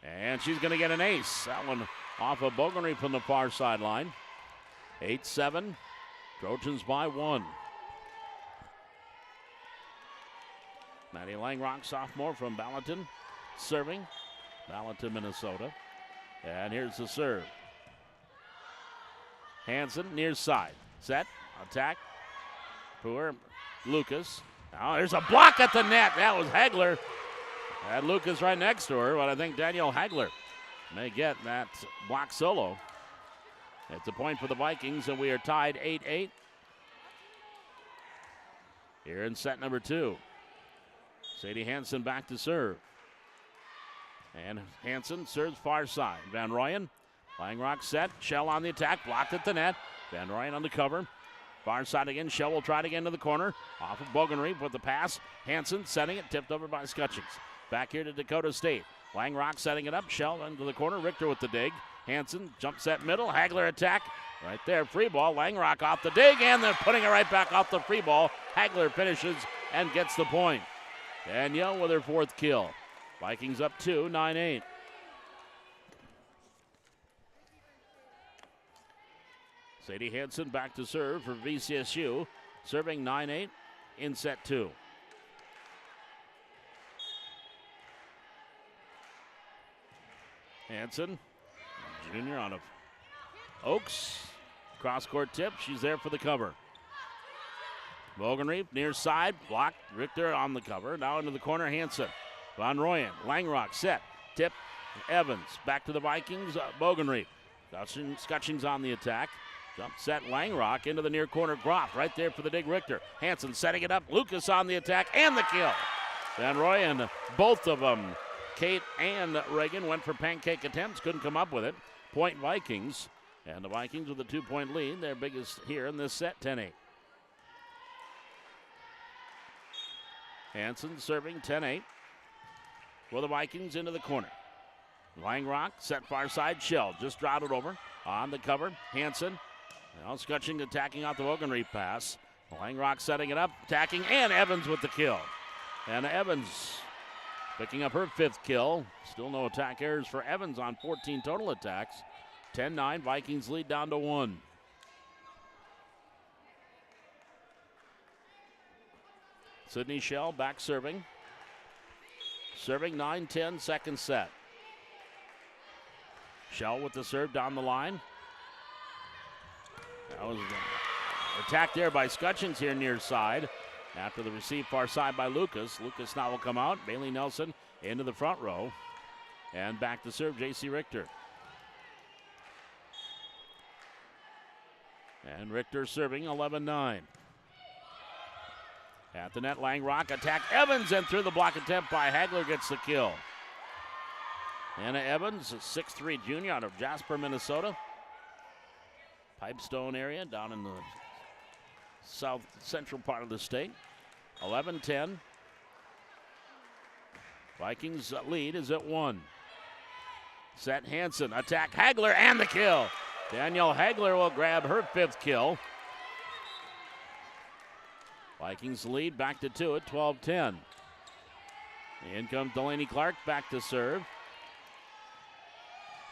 And she's going to get an ace. That one off of Bogenreef from the far sideline. 8-7. Trojans by 1. Maddie Langrock, sophomore from Ballatin, serving. Ballatin, Minnesota. And here's the serve. Hansen near side. Set. Attack. Poor. Lucas. Now there's a block at the net. That was Hagler. Had Lucas right next to her, but I think Danielle Hagler may get that block solo. It's a point for the Vikings, and we are tied 8-8. Here in set number 2. Sadie Hansen back to serve. And Hansen serves far side. Van Royen, Langrock set. Shell on the attack, blocked at the net. Van Royen on the cover. Far side again. Shell will try it again to the corner. Off of Bogenreef with the pass. Hansen setting it, tipped over by Scutchings. Back here to Dakota State. Langrock setting it up. Shell into the corner. Richter with the dig. Hansen jump set middle. Hagler attack. Right there. Free ball. Langrock off the dig. And they're putting it right back off the free ball. Hagler finishes and gets the point. Danielle with her 4th kill. Vikings up 2, 9-8. Sadie Hansen back to serve for VCSU. Serving 9-8 in set 2. Hansen, junior out of Oaks. Cross-court tip. She's there for the cover. Bogenreef near side. Blocked. Richter on the cover. Now into the corner. Hansen. Van Royen. Langrock set. Tip. Evans. Back to the Vikings. Bogenreef. Scutchings on the attack. Jump set Langrock into the near corner. Groff right there for the dig. Richter. Hansen setting it up. Lucas on the attack and the kill. Van Royen, both of them, Kate and Reagan, went for pancake attempts. Couldn't come up with it. Point Vikings. And the Vikings with a 2-point lead. Their biggest here in this set, 10-8. Hansen serving 10-8. For the Vikings into the corner. Langrock set far side. Shell just routed over on the cover. Hansen now Scutching attacking out the Bogenreef pass. Langrock setting it up, attacking, and Evans with the kill. And Evans picking up her 5th kill. Still no attack errors for Evans on 14 total attacks. 10-9, Vikings lead down to 1. Sydney Shell back serving. Serving 9-10, second set. Shell with the serve down the line. That was attacked there by Scutchings here near side. After the receive far side by Lucas. Lucas now will come out. Bailey Nelson into the front row. And back to serve J.C. Richter. And Richter serving 11-9. At the net, Langrock attack Evans, and through the block attempt by Hagler gets the kill. Anna Evans, a 6'3" junior out of Jasper, Minnesota. Pipestone area down in the south central part of the state. 11-10. Vikings lead is at 1. Set Hansen, attack Hagler, and the kill. Danielle Hagler will grab her 5th kill. Vikings lead back to 2 at 12-10. In comes Delaney Clark back to serve.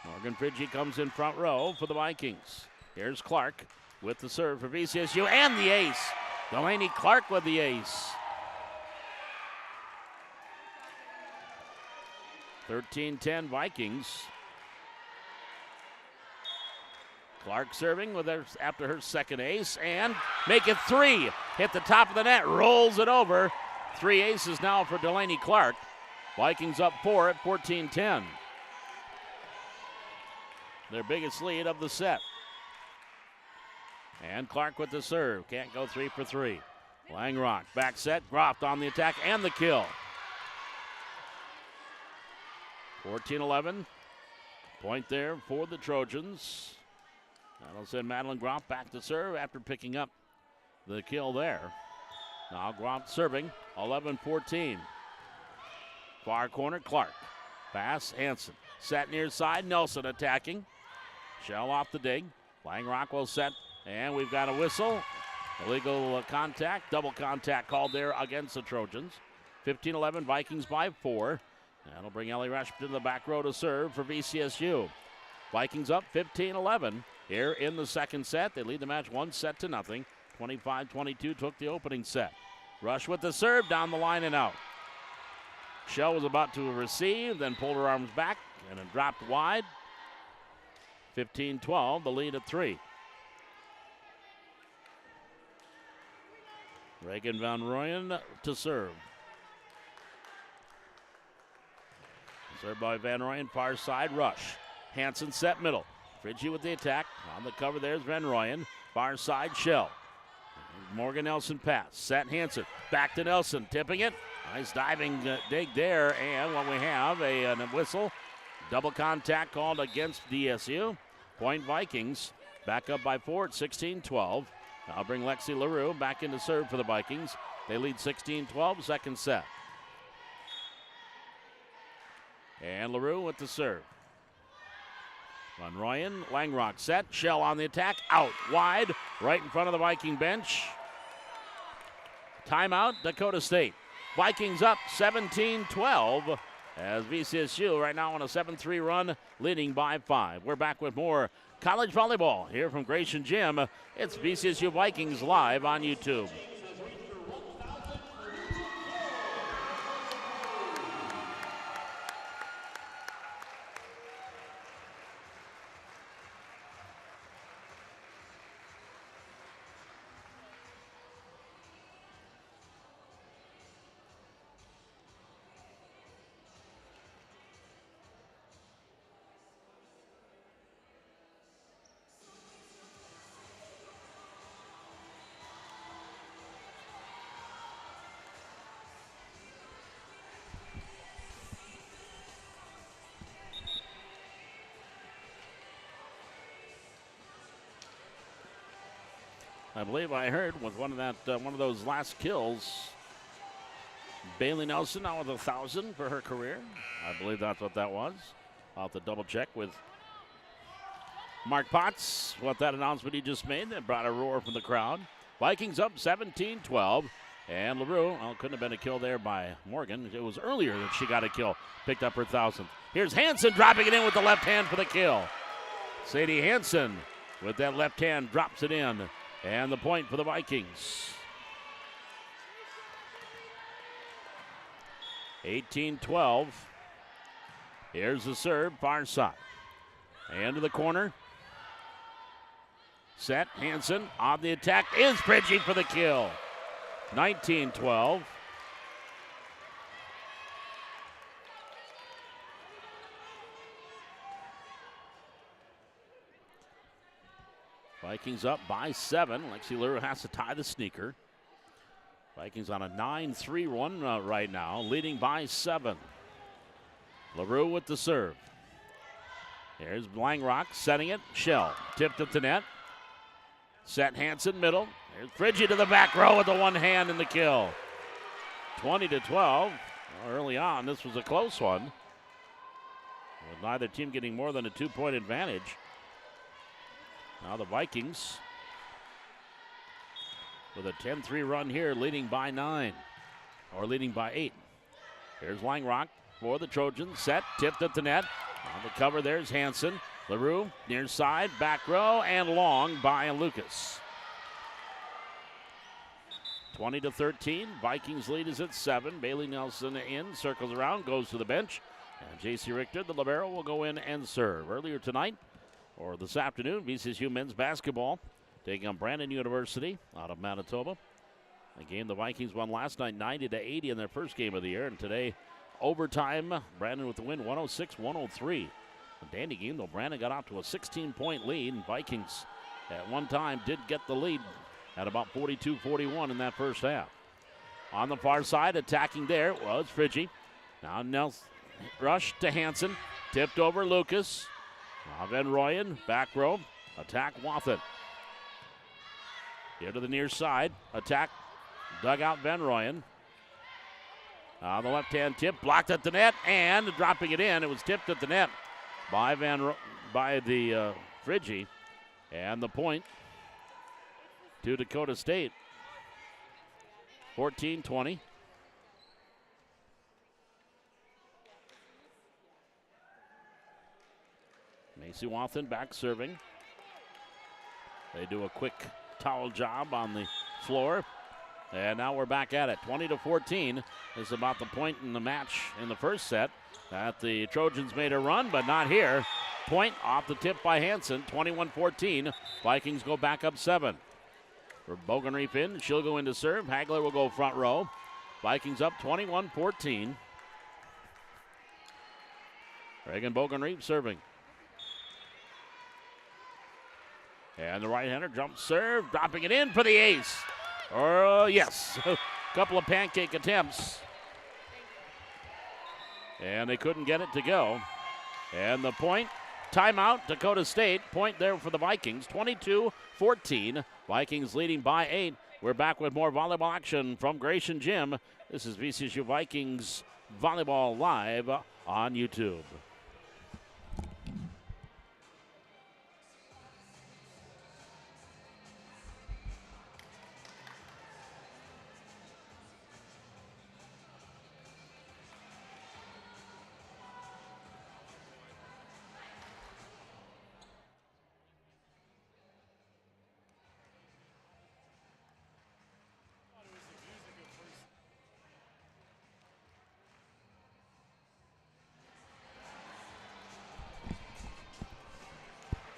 Morgan Fridgie comes in front row for the Vikings. Here's Clark with the serve for VCSU and the ace. Delaney Clark with the ace. 13-10 Vikings. Clark serving with her, after her second ace, and make it 3. Hit the top of the net, rolls it over. 3 aces now for Delaney Clark. Vikings up 4 at 14-10. Their biggest lead of the set. And Clark with the serve. Can't go 3 for 3. Langrock back set. Groff on the attack and the kill. 14-11. Point there for the Trojans. That'll send Madeline Groff back to serve after picking up the kill there. Now Groff serving. 11-14. Far corner, Clark. Pass, Hansen. Set near side, Nelson attacking. Shell off the dig. Langrock will set, and we've got a whistle. Illegal contact, double contact called there against the Trojans. 15-11, Vikings by 4. That'll bring Ellie Rashford to the back row to serve for VCSU. Vikings up 15-11 here in the second set. They lead the match 1-0. 25-22 took the opening set. Rush with the serve down the line and out. Shell was about to receive, then pulled her arms back, and it dropped wide. 15-12, the lead at 3. Reagan Van Royen to serve. Served by Van Royen, far side, Rush. Hansen set middle. Fridgie with the attack. On the cover, there's Van Royen. Far side, Shell. Morgan Nelson pass. Set Hansen. Back to Nelson, tipping it. Nice diving dig there, and what we have, a whistle. Double contact called against DSU. Point Vikings, back up by 4 at 16-12. I'll bring Lexi LaRue back into serve for the Vikings. They lead 16-12, second set. And LaRue with the serve. Van Royen, Langrock set, Shell on the attack, out wide, right in front of the Viking bench. Timeout, Dakota State. Vikings up 17-12 as VCSU right now on a 7-3 run, leading by 5. We're back with more college volleyball here from Gratian Gym. It's VCSU Vikings live on YouTube. I believe I heard with one of those last kills. Bailey Nelson now with 1,000 for her career. I believe that's what that was. I'll have to double check with Mark Potts what that announcement he just made. That brought a roar from the crowd. Vikings up 17-12. And LaRue, well, couldn't have been a kill there by Morgan. It was earlier that she got a kill. Picked up her 1,000th. Here's Hansen dropping it in with the left hand for the kill. Sadie Hansen with that left hand drops it in. And the point for the Vikings. 18-12. Here's the serve, far side. And to the corner. Set, Hansen on the attack is Pridgey for the kill. 19-12. Vikings up by 7. Lexi LaRue has to tie the sneaker. Vikings on a 9-3 run right now, leading by 7. LaRue with the serve. Here's Langrock setting it. Shell tipped at the net. Set Hansen middle. There's Pridgey to the back row with the one hand in the kill. 20-12. Well, early on, this was a close one, with neither team getting more than a 2-point advantage. Now the Vikings with a 10-3 run here, leading by 9, or leading by 8. Here's Langrock for the Trojans. Set, tipped at the net. On the cover, there's Hansen. LaRue, near side, back row, and long by Lucas. 20-13. Vikings lead is at 7. Bailey Nelson in, circles around, goes to the bench. And J.C. Richter, the libero, will go in and serve. Earlier tonight, or this afternoon, VCSU men's basketball taking on Brandon University out of Manitoba. A game the Vikings won last night, 90-80 in their first game of the year. And today, overtime, Brandon with the win, 106-103. A dandy game, though. Brandon got out to a 16-point lead, and Vikings at one time did get the lead at about 42-41 in that first half. On the far side, attacking there was Pridgey. Now Nelson rush to Hansen, tipped over Lucas. Now Van Royen, back row, attack Wathen. Here to the near side, attack, dug out Van Royen. On the left-hand tip, blocked at the net, and dropping it in. It was tipped at the net by Pridgey, and the point to Dakota State. 14-20. Macy Wathen back serving. They do a quick towel job on the floor. And now we're back at it. 20-14 is about the point in the match in the first set. That the Trojans made a run, but not here. Point off the tip by Hansen, 21-14. Vikings go back up 7. For Bogenreef in, she'll go into serve. Hagler will go front row. Vikings up 21-14. Reagan Bogenreef serving. And the right-hander jump serve, dropping it in for the ace. Yes, a couple of pancake attempts. And they couldn't get it to go. And the point, timeout, Dakota State. Point there for the Vikings, 22-14. Vikings leading by 8. We're back with more volleyball action from Gratian Gym. This is VCSU Vikings Volleyball live on YouTube.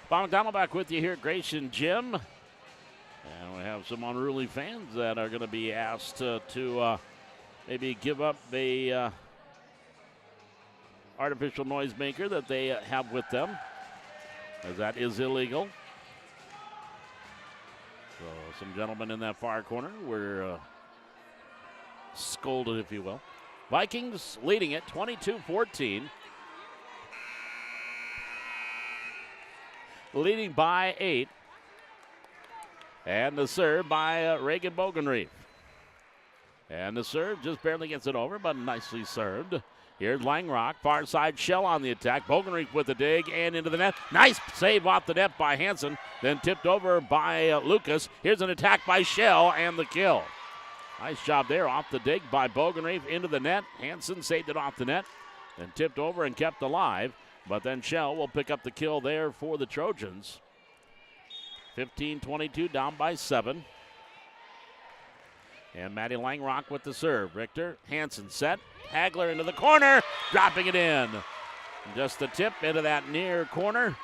Bob McDonald back with you here at Gratian Gym. And we have some unruly fans that are going to be asked to maybe give up the artificial noise maker that they have with them, as that is illegal. So some gentlemen in that far corner were scolded, if you will. Vikings leading it 22-14. Leading by 8. And the serve by Reagan Bogenreef. And the serve just barely gets it over, but nicely served. Here's Langrock, far side Shell on the attack. Bogenreef with the dig and into the net. Nice save off the net by Hansen, then tipped over by Lucas. Here's an attack by Shell and the kill. Nice job there off the dig by Bogenreef into the net. Hansen saved it off the net, then tipped over and kept alive. But then Shell will pick up the kill there for the Trojans. 15-22, down by 7. And Maddie Langrock with the serve. Richter, Hansen set. Hagler into the corner, dropping it in. Just a tip into that near corner.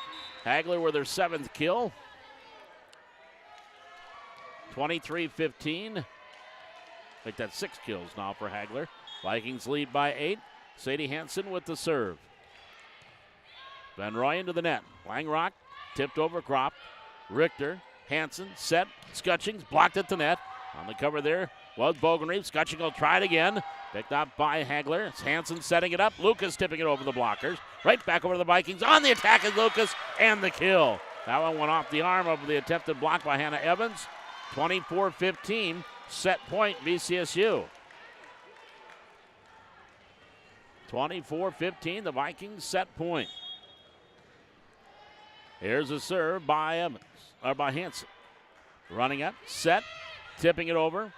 Hagler with her 7th kill. 23-15. I think that's 6 kills now for Hagler. Vikings lead by 8. Sadie Hansen with the serve. Van Roy into the net. Langrock tipped over Krop. Richter, Hansen, set. Scutchings blocked at the net. On the cover there was Bogenreef. Scutching will try it again. Picked up by Hagler. It's Hansen setting it up. Lucas tipping it over the blockers. Right back over to the Vikings. On the attack is Lucas and the kill. That one went off the arm of the attempted block by Hannah Evans. 24-15. Set point VCSU. 24-15. The Vikings set point. Here's a serve by Evans, or by Hansen. Running up, set, tipping it over.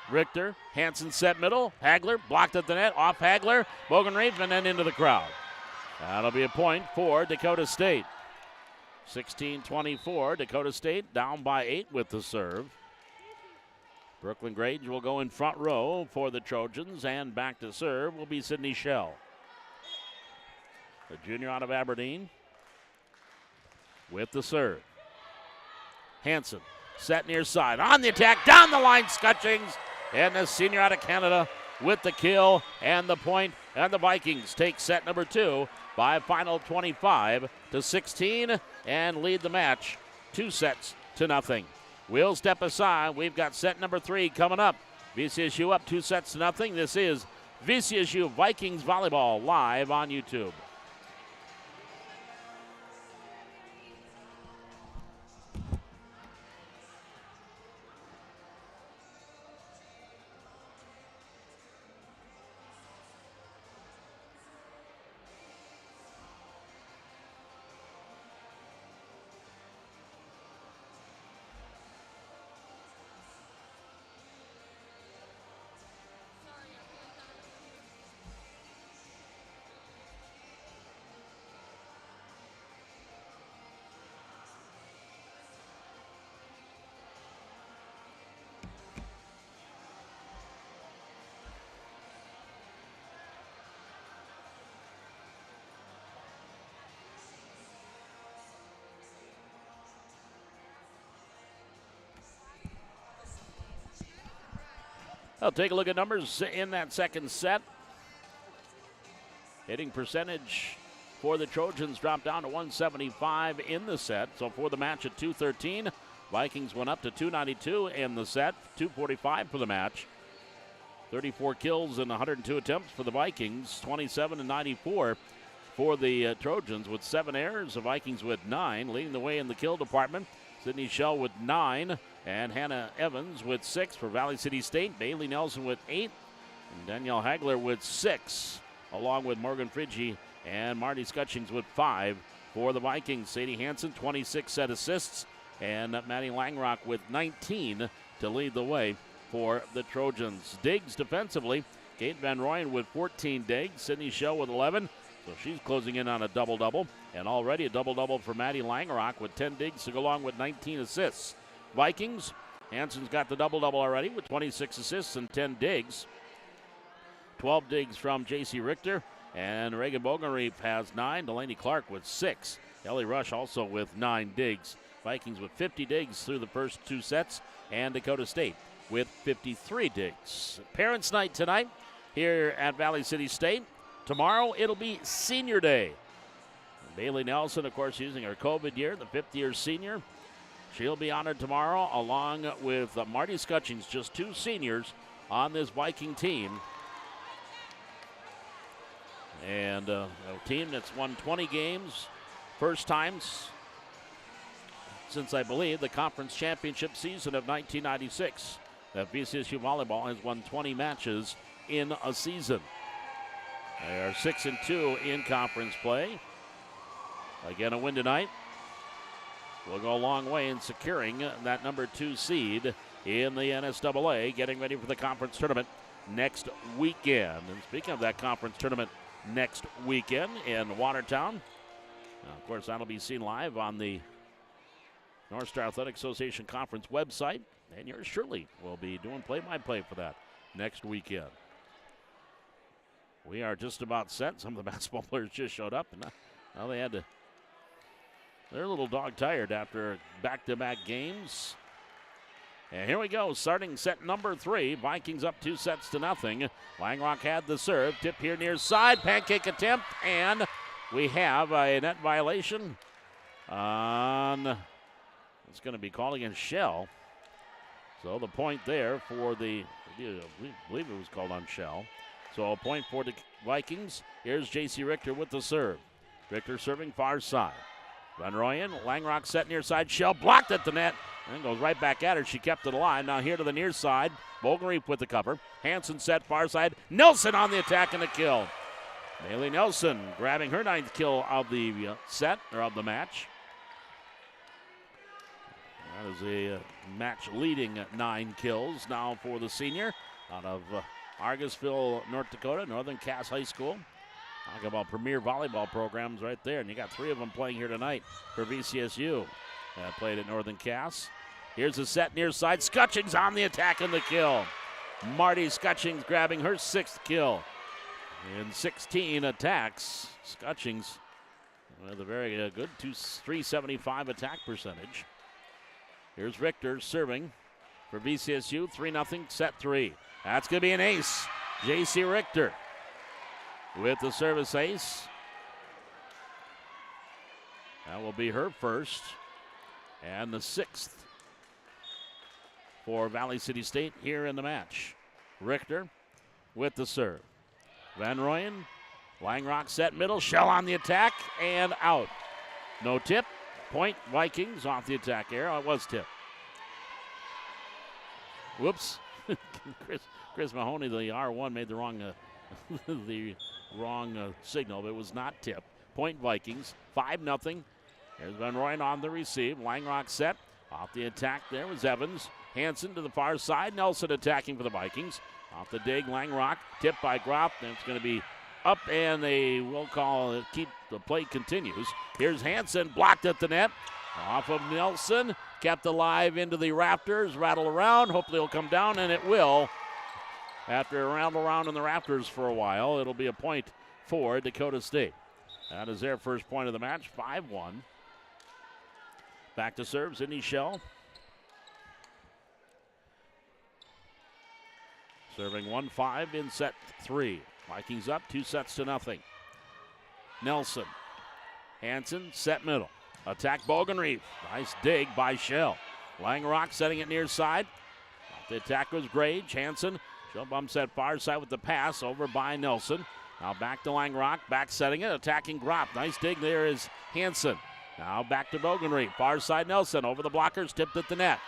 Richter, Hansen set middle. Hagler blocked at the net, off Hagler. Bogenreef, and then into the crowd. That'll be a point for Dakota State. 16-24, Dakota State down by 8 with the serve. Brooklyn Grange will go in front row for the Trojans, and back to serve will be Sydney Shell. The junior out of Aberdeen with the serve. Hansen set near side. On the attack, down the line, Scutchings. And the senior out of Canada with the kill and the point. And the Vikings take set number 2 by a final 25-16 and lead the match 2-0. We'll step aside. We've got set number 3 coming up. VCSU up 2-0. This is VCSU Vikings Volleyball live on YouTube. I'll take a look at numbers in that second set. Hitting percentage for the Trojans dropped down to 175 in the set. So for the match at 213, Vikings went up to 292 in the set, 245 for the match. 34 kills and 102 attempts for the Vikings, 27-94 for the Trojans with 7 errors. The Vikings with 9, leading the way in the kill department. Sydney Shell with 9, and Hannah Evans with 6 for Valley City State. Bailey Nelson with 8, and Danielle Hagler with 6, along with Morgan Frigge and Marty Scutchings with 5 for the Vikings. Sadie Hansen, 26 set assists, and Maddie Langrock with 19 to lead the way for the Trojans. Digs defensively, Kate Van Rooyen with 14 digs, Sydney Shell with 11, so she's closing in on a double-double. And already a double-double for Maddie Langrock with 10 digs to go along with 19 assists. Vikings, Hansen's got the double-double already with 26 assists and 10 digs. 12 digs from J.C. Richter, and Reagan Bogenreef has 9. Delaney Clark with 6. Ellie Rush also with 9 digs. Vikings with 50 digs through the first 2 sets, and Dakota State with 53 digs. Parents' night tonight here at Valley City State. Tomorrow it'll be Senior Day. Bailey Nelson, of course, using her COVID year, the 5th-year senior. She'll be honored tomorrow along with Marty Scutchings, just 2 seniors on this Viking team. And a team that's won 20 games, first times since I believe the conference championship season of 1996. That VCSU Volleyball has won 20 matches in a season. They are 6-2 in conference play. Again, a win tonight will go a long way in securing that number 2 seed in the NSAA, getting ready for the conference tournament next weekend. And speaking of that conference tournament next weekend in Watertown, of course, that'll be seen live on the North Star Athletic Association Conference website, and yours truly will be doing play-by-play for that next weekend. We are just about set. Some of the basketball players just showed up, and now they had to. They're a little dog-tired after back-to-back games. And here we go, starting set number 3. Vikings up 2-0. Langrock had the serve. Tip here near side. Pancake attempt. And we have a net violation on, it's going to be called against Shell. So the point there for the, I believe it was called on Shell. So a point for the Vikings. Here's J.C. Richter with the serve. Richter serving far side. Van Royen, Langrock set near side. Shell blocked at the net and goes right back at her. She kept it alive. Now here to the near side. Bogenreef with the cover. Hansen set far side. Nelson on the attack and the kill. Bailey Nelson grabbing her 9th kill of the set, or of the match. That is a match leading 9 kills now for the senior out of Argusville, North Dakota, Northern Cass High School. Talk about premier volleyball programs right there. And you got 3 of them playing here tonight for VCSU. Played at Northern Cass. Here's a set near side. Scutchings on the attack and the kill. Marty Scutchings grabbing her 6th kill. In 16 attacks, Scutchings with a very good 375 attack percentage. Here's Richter serving for VCSU. 3-0, set 3. That's going to be an ace. J.C. Richter with the service ace. That will be her first and the 6th for Valley City State here in the match. Richter with the serve. Van Royen, Langrock set middle, Shell on the attack and out. No tip. Point Vikings off the attack here. Oh, it was tip. Whoops. Chris Mahoney, the R1, made the wrong signal, but it was not tip. Point Vikings, 5-0. Here's Van Royen on the receive. Langrock set. Off the attack there was Evans. Hansen to the far side. Nelson attacking for the Vikings. Off the dig, Langrock. Tipped by Groff. And it's going to be up, and they will call it. Keep the play continues. Here's Hansen, blocked at the net. Off of Nelson. Kept alive into the rafters. Rattle around. Hopefully it'll come down, and it will. After a rattle around in the rafters for a while, it'll be a point for Dakota State. That is their first point of the match, 5-1. Back to serve, Sydney Shell. Serving 1-5 in set 3. Vikings up 2-0. Nelson. Hansen, set middle. Attack Bogenreef. Nice dig by Shell. Langrock setting it near side. Off the attack was Grage. Hansen. Shell bump set far side with the pass over by Nelson. Now back to Langrock. Back setting it. Attacking Gropp. Nice dig there is Hansen. Now back to Bogenreef. Far side Nelson. Over the blockers. Tipped at the net.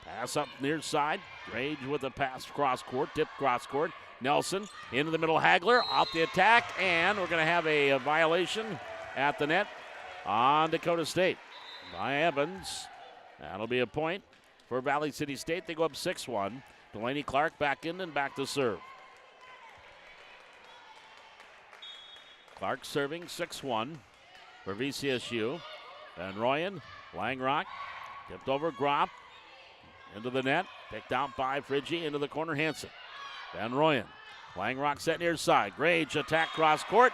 Pass up near side. Grage with a pass cross court. Tip cross court. Nelson into the middle. Hagler off the attack. And we're going to have a violation at the net on Dakota State by Evans. That'll be a point for Valley City State. They go up 6-1. Delaney Clark back in and back to serve. Clark serving 6-1 for VCSU. Van Royen, Langrock, tipped over Gropp. Into the net, picked out by Friggi, into the corner Hansen. Van Royen, Langrock set near side. Grage attack cross court.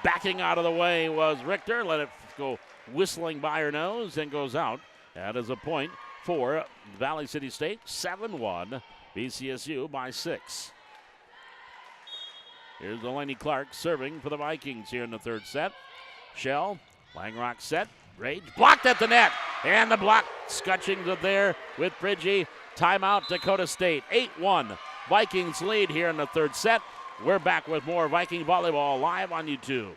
Backing out of the way was Richter. Let it go whistling by her nose and goes out. That is a point for Valley City State. 7-1, VCSU by 6. Here's Delaney Clark serving for the Vikings here in the third set. Shell, Langrock set. Grage blocked at the net. And the block, Scutchings up there with Friggi. Timeout, Dakota State. 8-1, Vikings lead here in the third set. We're back with more Viking volleyball live on YouTube.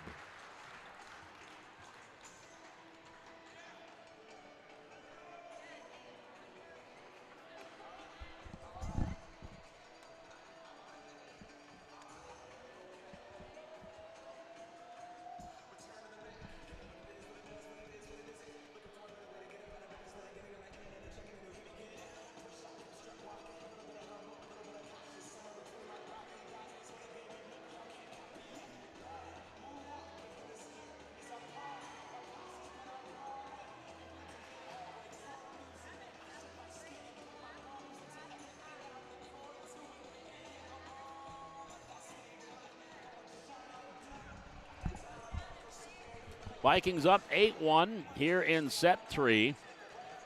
Vikings up 8-1 here in set 3.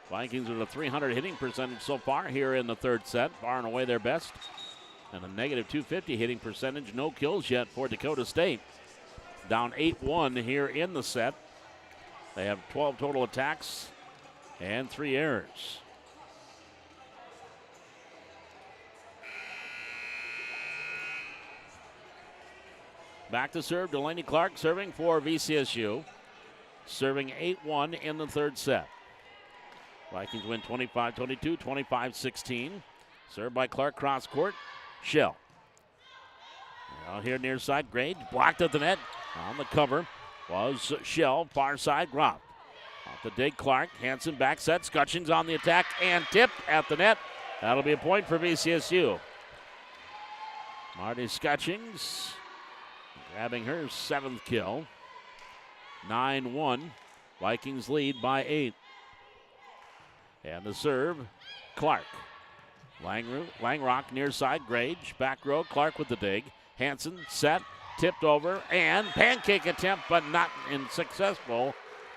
Vikings with a .300 hitting percentage so far here in the third set, far and away their best. And a negative .250 hitting percentage, no kills yet for Dakota State. Down 8-1 here in the set. They have 12 total attacks and 3 errors. Back to serve, Delaney Clark serving for VCSU. Serving 8-1 in the third set. Vikings win 25-22, 25-16. Served by Clark, cross court. Shell. Out here near side, Grade blocked at the net. On the cover was Shell, far side, Groff. Off the dig, Clark. Hansen back set. Scutchings on the attack and tipped at the net. That'll be a point for VCSU. Marty Scutchings grabbing her 7th kill. 9-1. Vikings lead by 8. And the serve, Clark. Langrock near side, Grage. Back row, Clark with the dig. Hansen set, tipped over, and pancake attempt, but not successful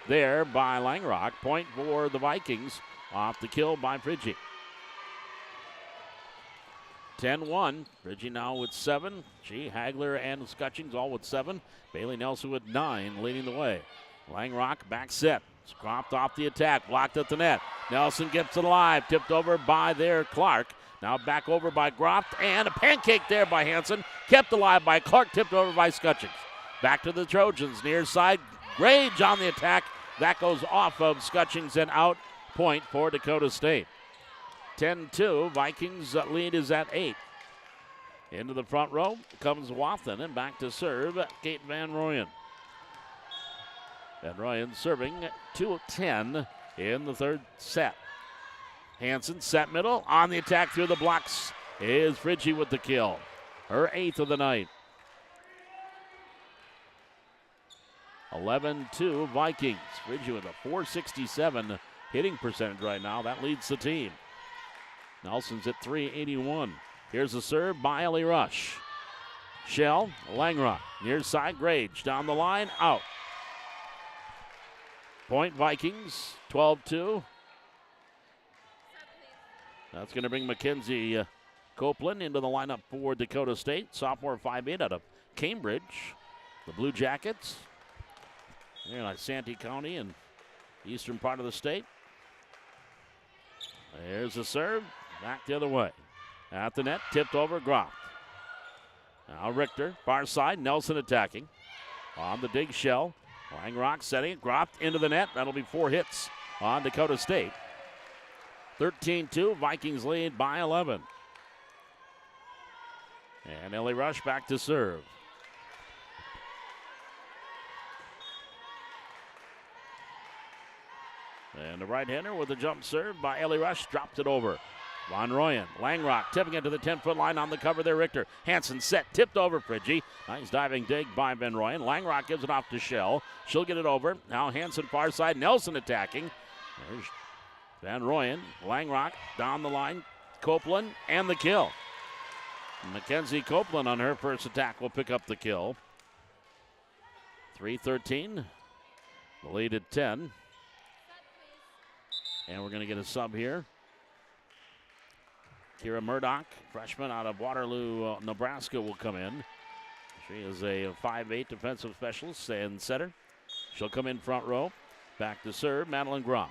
there by Langrock. Point for the Vikings off the kill by Frigge. 10-1. Frigge now with 7. Hagler and Scutchings all with 7. Bailey Nelson with 9 leading the way. Langrock back set. Scropped off the attack, blocked at the net. Nelson gets it alive, tipped over by their Clark. Now back over by Groff, and a pancake there by Hansen. Kept alive by Clark, tipped over by Scutchings. Back to the Trojans, near side. Rage on the attack. That goes off of Scutchings and out. Point for Dakota State. 10-2, Vikings lead is at 8. Into the front row comes Wathen, and back to serve, Kate Van Royen. Van Royen serving 2-10 in the third set. Hansen set middle, on the attack through the blocks is Frigge with the kill. Her 8th of the night. 11-2 Vikings. Frigge with a .467 hitting percentage right now. That leads the team. Nelson's at .381. Here's the serve by Ellie Rush. Shell, Langrock, near side, Grage, down the line, out. Point Vikings, 12-2. That's going to bring Mackenzie Copeland into the lineup for Dakota State. Sophomore 5'8" out of Cambridge. The Blue Jackets. They're like Santee County and eastern part of the state. There's the serve. Back the other way. At the net, tipped over, Groff. Now Richter, far side, Nelson attacking. On the dig, Shell. Langrock setting it, Groff into the net. That'll be 4 hits on Dakota State. 13-2, Vikings lead by 11. And Ellie Rush back to serve. And the right-hander with a jump serve by Ellie Rush, dropped it over. Van Royen, Langrock tipping it to the 10-foot line on the cover there, Richter. Hansen set, tipped over Frigge. Nice diving dig by Van Royen. Langrock gives it off to Shell. She'll get it over. Now Hansen far side, Nelson attacking. There's Van Royen, Langrock down the line, Copeland, and the kill. Mackenzie Copeland on her first attack will pick up the kill. 3-13, the lead at 10. And we're going to get a sub here. Kira Murdoch, freshman out of Waterloo, Nebraska, will come in. She is a 5'8" defensive specialist and setter. She'll come in front row. Back to serve, Madeline Groff.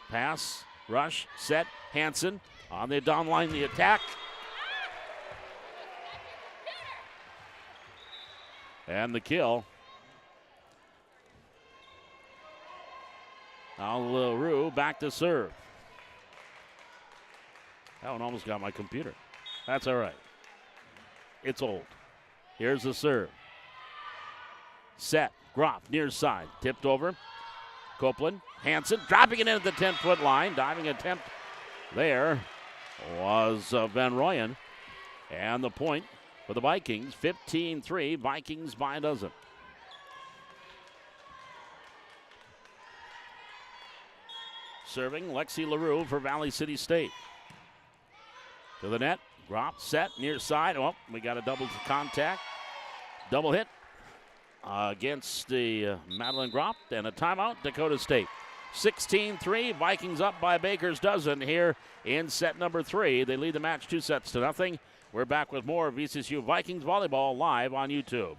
Pass, rush, set, Hansen on the down line, the attack. And the kill. Now LaRue back to serve. That one almost got my computer. That's all right. It's old. Here's the serve. Set. Groff near side. Tipped over. Copeland. Hansen dropping it in at the 10-foot line. Diving attempt there was Van Royen. And the point for the Vikings. 15-3. Vikings by a dozen. Serving Lexi LaRue for Valley City State. To the net, Groff set, near side. Oh, we got a double contact. Double hit against the Madeline Groff, and a timeout, Dakota State. 16-3, Vikings up by Baker's dozen here in set number 3. They lead the match 2-0. We're back with more VCSU Vikings volleyball live on YouTube.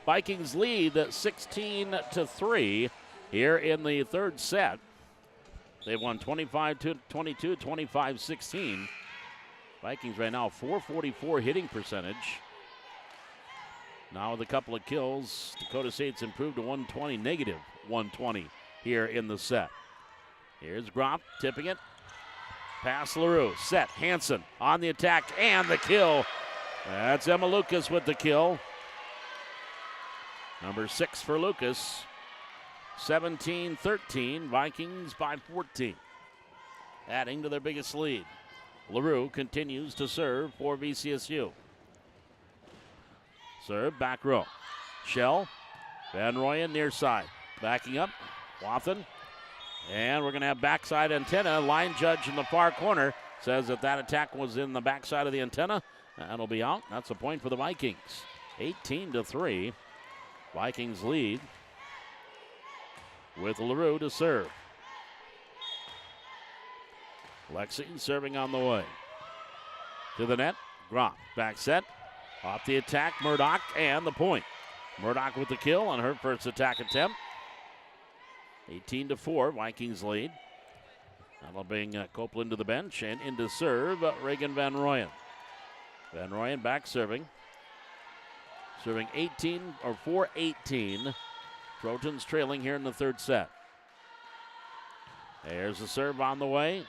Vikings lead 16-3 here in the third set. They've won 25-22, 25-16. Vikings right now 444 hitting percentage. Now with a couple of kills, Dakota State's improved to 120, negative 120 here in the set. Here's Groff tipping it. Pass LaRue, set, Hansen on the attack and the kill. That's Emma Lucas with the kill. Number 6 for Lucas. 17-13, Vikings by 14. Adding to their biggest lead. LaRue continues to serve for VCSU. Serve, back row. Shell, Van Royen near side. Backing up, Wathen. And we're going to have backside antenna. Line judge in the far corner says that attack was in the backside of the antenna. That'll be out. That's a point for the Vikings. 18-3. Vikings lead with LaRue to serve. Lexi serving on the way. To the net, Groff, back set. Off the attack, Murdoch, and the point. Murdoch with the kill on her first attack attempt. 18-4, Vikings lead. That'll bring Copeland to the bench and into serve, Reagan Van Royen. Van Royen back serving. Serving 4-18. Trojans trailing here in the third set. There's the serve on the way.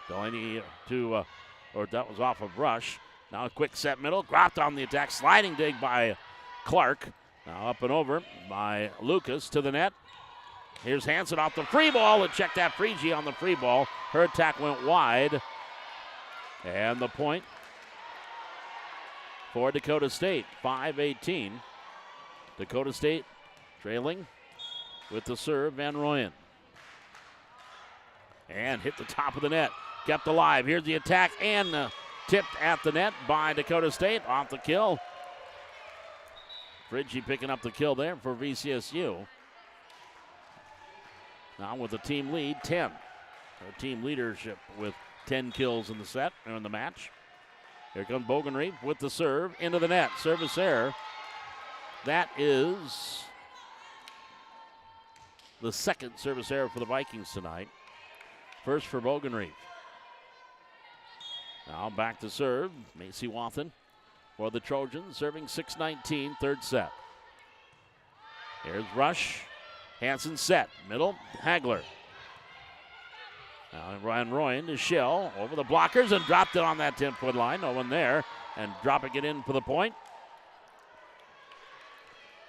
Delaney that was off of Rush. Now a quick set middle. Groff on the attack. Sliding dig by Clark. Now up and over by Lucas to the net. Here's Hansen off the free ball. And check that Frigi on the free ball. Her attack went wide. And the point for Dakota State, 5-18. Dakota State trailing with the serve, Van Royen. And hit the top of the net. Kept alive. Here's the attack and tipped at the net by Dakota State. Off the kill. Frigi picking up the kill there for VCSU. Now with the team lead, 10. Our team leadership with 10 kills in the set, or in the match. Here comes Bogenreef with the serve into the net. Service error. That is the second service error for the Vikings tonight. First for Bogenreef. Now back to serve. Macy Wathen for the Trojans, serving 6-19, third set. Here's Rush. Hansen set. Middle, Hagler. Now Ryan Royen to Shell over the blockers and dropped it on that 10-foot line. No one there. And dropping it in for the point.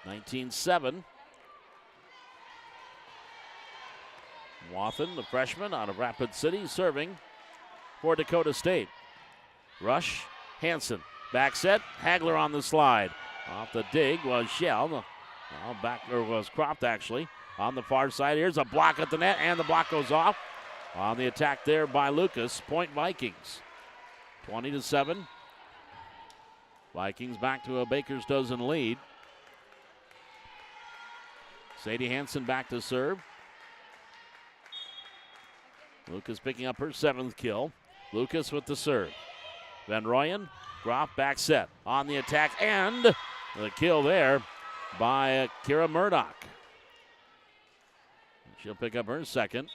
19-7. Wathen, the freshman out of Rapid City, serving for Dakota State. Rush, Hansen. Back set, Hagler on the slide. Off the dig was Shell. Was Croft actually. On the far side, here's a block at the net, and the block goes off. On the attack there by Lucas. Point Vikings. 20-7. Vikings back to a Baker's dozen lead. Sadie Hansen back to serve. Lucas picking up her 7th kill. Lucas with the serve. Van Royen, Groff back set. On the attack, and the kill there by Kira Murdoch. She'll pick up her 2nd.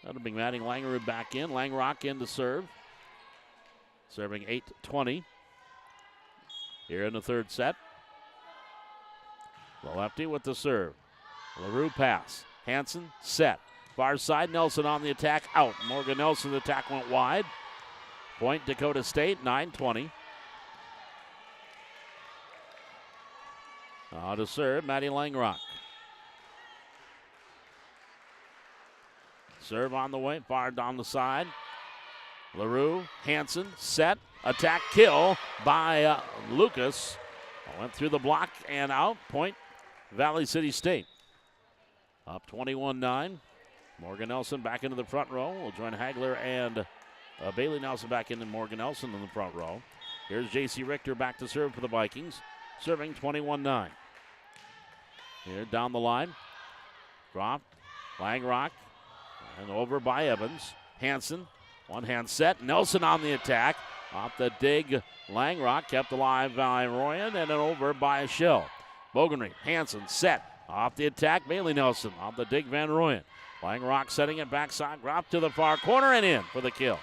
That'll be Maddie Langerud back in. Langrock in to serve. Serving 8-20 here in the third set. The lefty with the serve. LaRue pass. Hanson set. Far side, Nelson on the attack, out. Morgan Nelson's attack went wide. Point Dakota State, 9:20. To serve, Maddie Langrock. Serve on the way, far down the side. LaRue, Hanson, set, attack, kill by Lucas. Went through the block and out. Point, Valley City State. Up 21-9. Morgan Nelson back into the front row. We'll join Hagler and Bailey Nelson back into Morgan Nelson in the front row. Here's J.C. Richter back to serve for the Vikings. Serving 21-9. Here down the line. Drop. Langrock. And over by Evans. Hanson. One hand set. Nelson on the attack. Off the dig. Langrock kept alive by Royan. And then over by Shell. Bogenreef. Hanson set. Off the attack. Bailey Nelson. Off the dig. Van Royen. Langrock setting it backside. Drop to the far corner and in for the kill.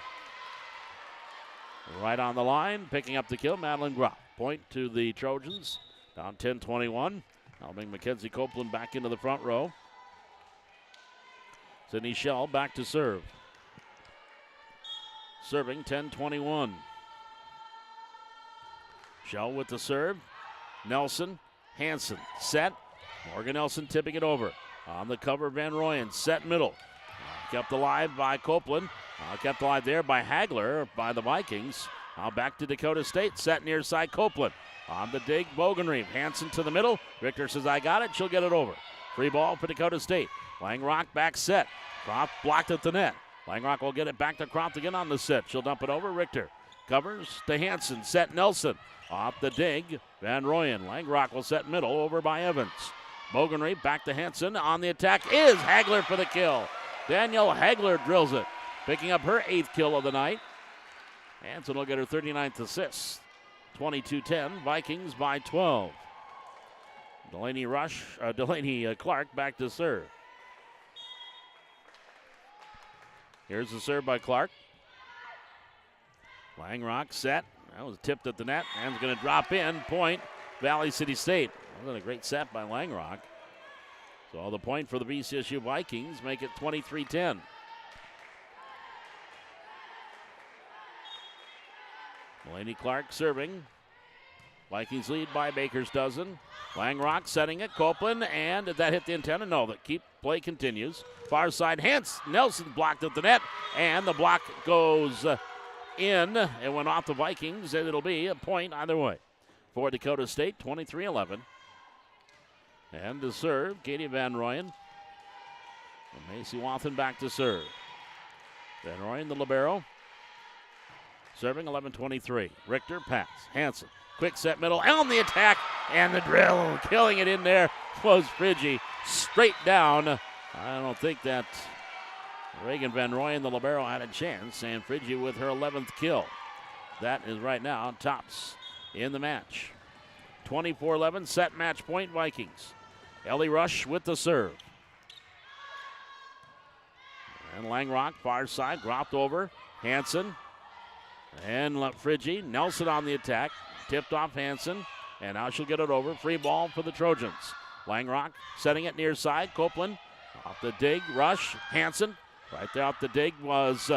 Right on the line. Picking up the kill. Madeline Groff. Point to the Trojans. Down 10-21. I'll bring Mackenzie Copeland back into the front row. Sydney Shell back to serve. Serving 10-21. Shell with the serve. Nelson. Hanson. Set. Morgan Nelson tipping it over. On the cover, Van Royen. Set middle. Kept alive by Copeland. Kept alive there by Hagler by the Vikings. Now back to Dakota State. Set near side Copeland. On the dig, Bogenreef. Hanson to the middle. Richter says, I got it. She'll get it over. Free ball for Dakota State. Langrock back set. Croft blocked at the net. Langrock will get it back to Croft again on the set. She'll dump it over. Richter covers to Hanson. Set Nelson. Off the dig, Van Royen. Langrock will set middle over by Evans. Bogenreef back to Hanson. On the attack is Hagler for the kill. Danielle Hagler drills it. Picking up her 8th kill of the night. Hanson will get her 39th assist. 22-10, Vikings by 12. Delaney Clark back to serve. Here's the serve by Clark. Langrock set. That was tipped at the net and going to drop in. Point, Valley City State. That was a great set by Langrock. So the point for the VCSU Vikings, make it 23-10. Delaney Clark serving. Vikings lead by Baker's dozen. Langrock setting it. Copeland, and did that hit the antenna? No, the play continues. Far side, Nelson blocked at the net, and the block goes in. It went off the Vikings, and it'll be a point either way. For Dakota State, 23-11. And to serve, Katie Van Royen. And Macy Wathen back to serve. Van Royen, the libero. Serving 11-23. Richter pass. Hanson. Quick set middle. On the attack. And the drill. Killing it in there was Friggy. Straight down. I don't think that Reagan Van Royen, the libero, had a chance. And Friggy with her 11th kill. That is right now tops in the match. 24-11. Set match point Vikings. Ellie Rush with the serve. And Langrock, far side. Dropped over. Hanson. And Friggy, Nelson on the attack, tipped off Hanson, and now she'll get it over. Free ball for the Trojans. Langrock setting it near side. Copeland off the dig, rush, Hanson. Right there off the dig was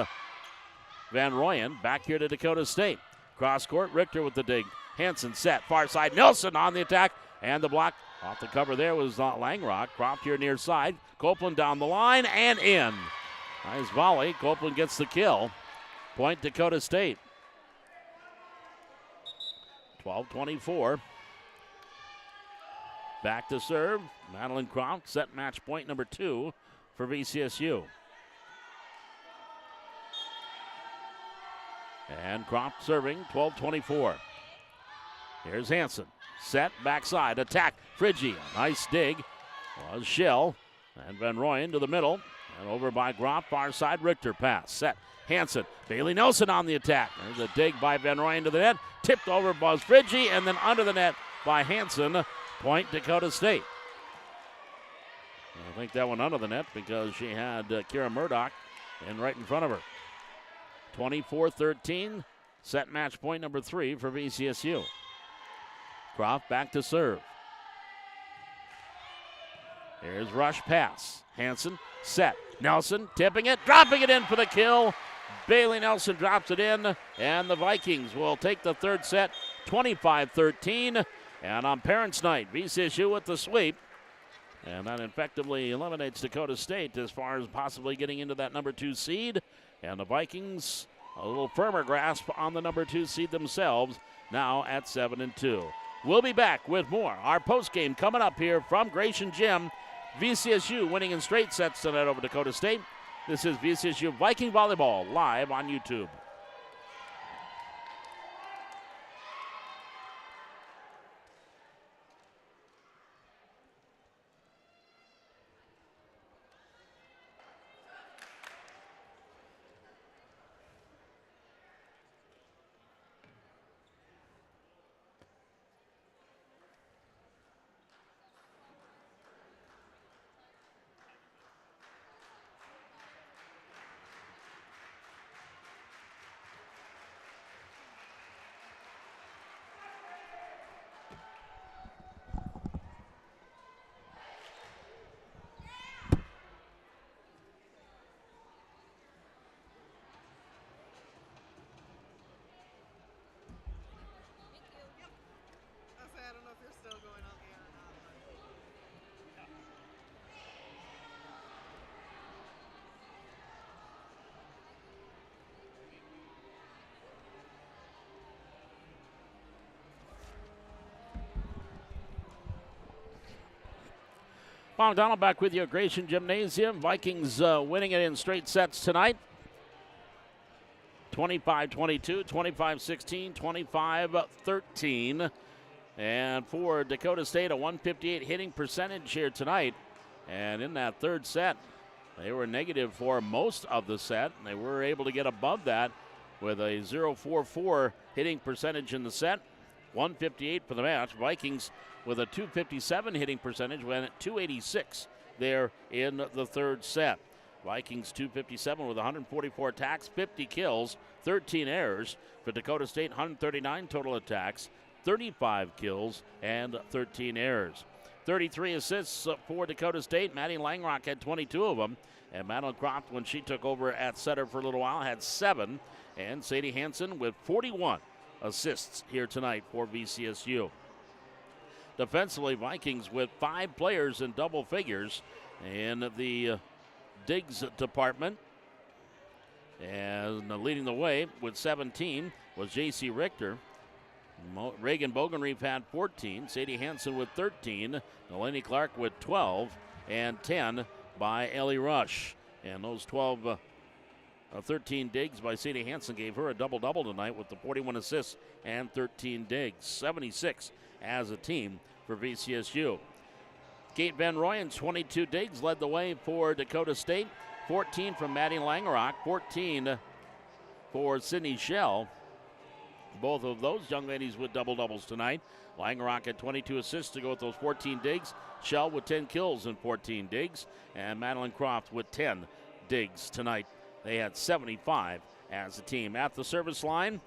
Van Royen. Back here to Dakota State. Cross court, Richter with the dig. Hanson set, far side, Nelson on the attack, and the block off the cover there was Langrock. Cropped here near side. Copeland down the line and in. Nice volley. Copeland gets the kill. Point Dakota State. 12-24. Back to serve. Madeline Croft set match point number 2 for VCSU. And Croft serving 12-24. Here's Hanson. Set backside. Attack. Friggy. Nice dig. Was Shell. And Van Royen to the middle. And over by Groff. Far side. Richter pass. Set. Hanson. Bailey Nelson on the attack. There's a dig by Van Royen to the net. Tipped over by Friggy and then under the net by Hanson. Point Dakota State. I think that went under the net because she had Kira Murdoch right in front of her. 24-13. Set match point number 3 for VCSU. Croft back to serve. Here's rush pass. Hansen set. Nelson tipping it, dropping it in for the kill. Bailey Nelson drops it in, and the Vikings will take the third set 25-13. And on Parents' Night, VCSU with the sweep. And that effectively eliminates Dakota State as far as possibly getting into that number 2 seed. And the Vikings, a little firmer grasp on the number 2 seed themselves, now at 7-2. We'll be back with more. Our postgame coming up here from Gratian Gym. VCSU winning in straight sets tonight over Dakota State. This is VCSU Viking Volleyball live on YouTube. I don't know if you're still going on the air or not. Paul Donald back with you at Gratian Gymnasium. Vikings winning it in straight sets tonight. 25-22, 25-16, 25-13. And for Dakota State, a 158 hitting percentage here tonight. And in that third set, they were negative for most of the set. They were able to get above that with a 0.44 hitting percentage in the set. 158 for the match. Vikings with a 257 hitting percentage, went at 286 there in the third set. Vikings 257 with 144 attacks, 50 kills, 13 errors. For Dakota State, 139 total attacks, 35 kills, and 13 errors. 33 assists for Dakota State. Maddie Langrock had 22 of them. And Madeline Croft, when she took over at setter for a little while, had 7. And Sadie Hansen with 41 assists here tonight for VCSU. Defensively, Vikings with 5 players in double figures in the digs department. And leading the way with 17 was J.C. Richter. Reagan Bogenreef had 14. Sadie Hansen with 13. Delaney Clark with 12. And 10 by Ellie Rush. And those 13 digs by Sadie Hansen gave her a double-double tonight with the 41 assists and 13 digs. 76 as a team for VCSU. Kate Van Royen's 22 digs led the way for Dakota State. 14 from Maddie Langerock, 14 for Sydney Schell. Both of those young ladies with double-doubles tonight. Langerock had 22 assists to go with those 14 digs. Schell with 10 kills and 14 digs. And Madeline Croft with 10 digs tonight. They had 75 as a team. At the service line,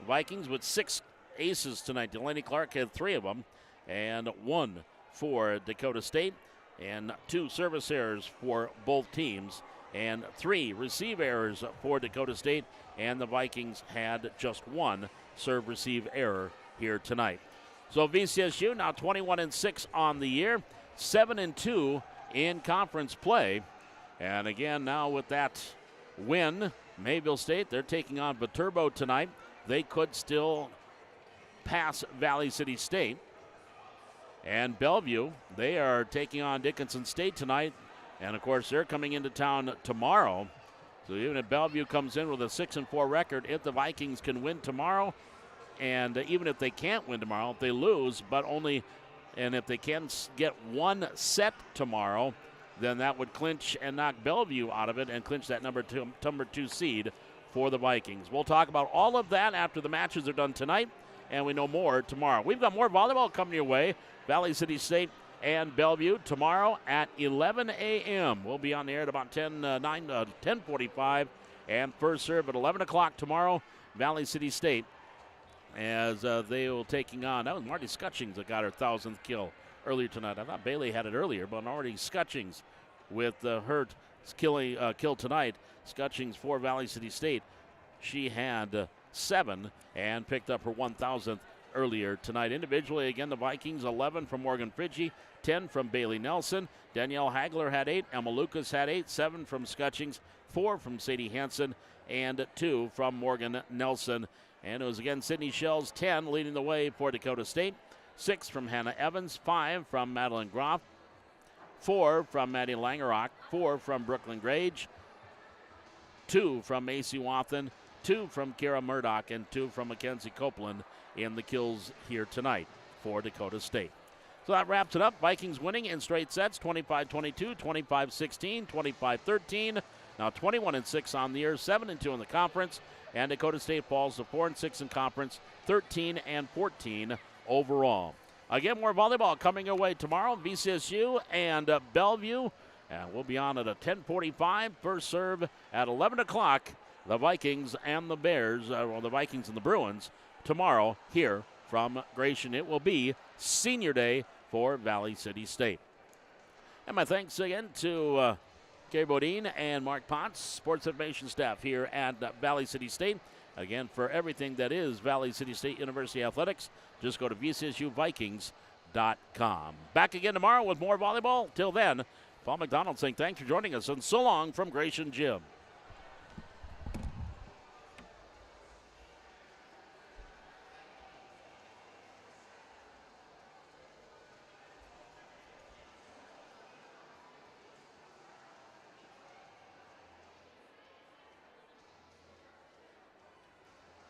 Vikings with 6 aces tonight. Delaney Clark had 3 of them. And 1 for Dakota State. And 2 service errors for both teams. And 3 receive errors for Dakota State. And the Vikings had just 1 serve-receive error here tonight. So VCSU now 21-6 on the year, 7-2 in conference play. And again, now with that win, Mayville State, they're taking on Viterbo tonight. They could still pass Valley City State. And Bellevue, they are taking on Dickinson State tonight. And, of course, they're coming into town tomorrow. So even if Bellevue comes in with a 6-4 record, if the Vikings can win tomorrow, and even if they can't win tomorrow, if they lose, but only, and if they can get 1 set tomorrow, then that would clinch and knock Bellevue out of it and clinch that number 2 seed for the Vikings. We'll talk about all of that after the matches are done tonight, and we know more tomorrow. We've got more volleyball coming your way. Valley City State and Bellevue tomorrow at 11 a.m. We'll be on the air at about 10:45, and first serve at 11 o'clock tomorrow, Valley City State, as they will taking on, that was Marty Scutchings that got her 1,000th kill earlier tonight. I thought Bailey had it earlier, but already Scutchings with her kill tonight. Scutchings for Valley City State. She had 7 and picked up her 1,000th earlier tonight. Individually, again, the Vikings, 11 from Morgan Fridgie, 10 from Bailey Nelson. Danielle Hagler had 8. Emma Lucas had 8. 7 from Scutchings, 4 from Sadie Hansen, and 2 from Morgan Nelson. And it was again Sydney Shells, 10, leading the way for Dakota State. 6 from Hannah Evans, 5 from Madeline Groff, 4 from Maddie Langerock, 4 from Brooklyn Grage, 2 from Macy Wathen, 2 from Kara Murdoch, and 2 from Mackenzie Copeland in the kills here tonight for Dakota State. So that wraps it up. Vikings winning in straight sets, 25-22, 25-16, 25-13. Now 21-6 on the year, 7-2 in the conference. And Dakota State falls to 4-6 in conference, 13-14 overall. Again, more volleyball coming your way tomorrow. VCSU and Bellevue. And we'll be on at a 10:45. First serve at 11 o'clock. The Vikings and the Bears, the Vikings and the Bruins, tomorrow here from Gratian. It will be Senior Day for Valley City State. And my thanks again to Gary Bodine and Mark Potts, sports information staff here at Valley City State. Again, for everything that is Valley City State University Athletics, just go to VCSUVikings.com. Back again tomorrow with more volleyball. Till then, Paul McDonald saying thanks for joining us, and so long from Gratian Gym.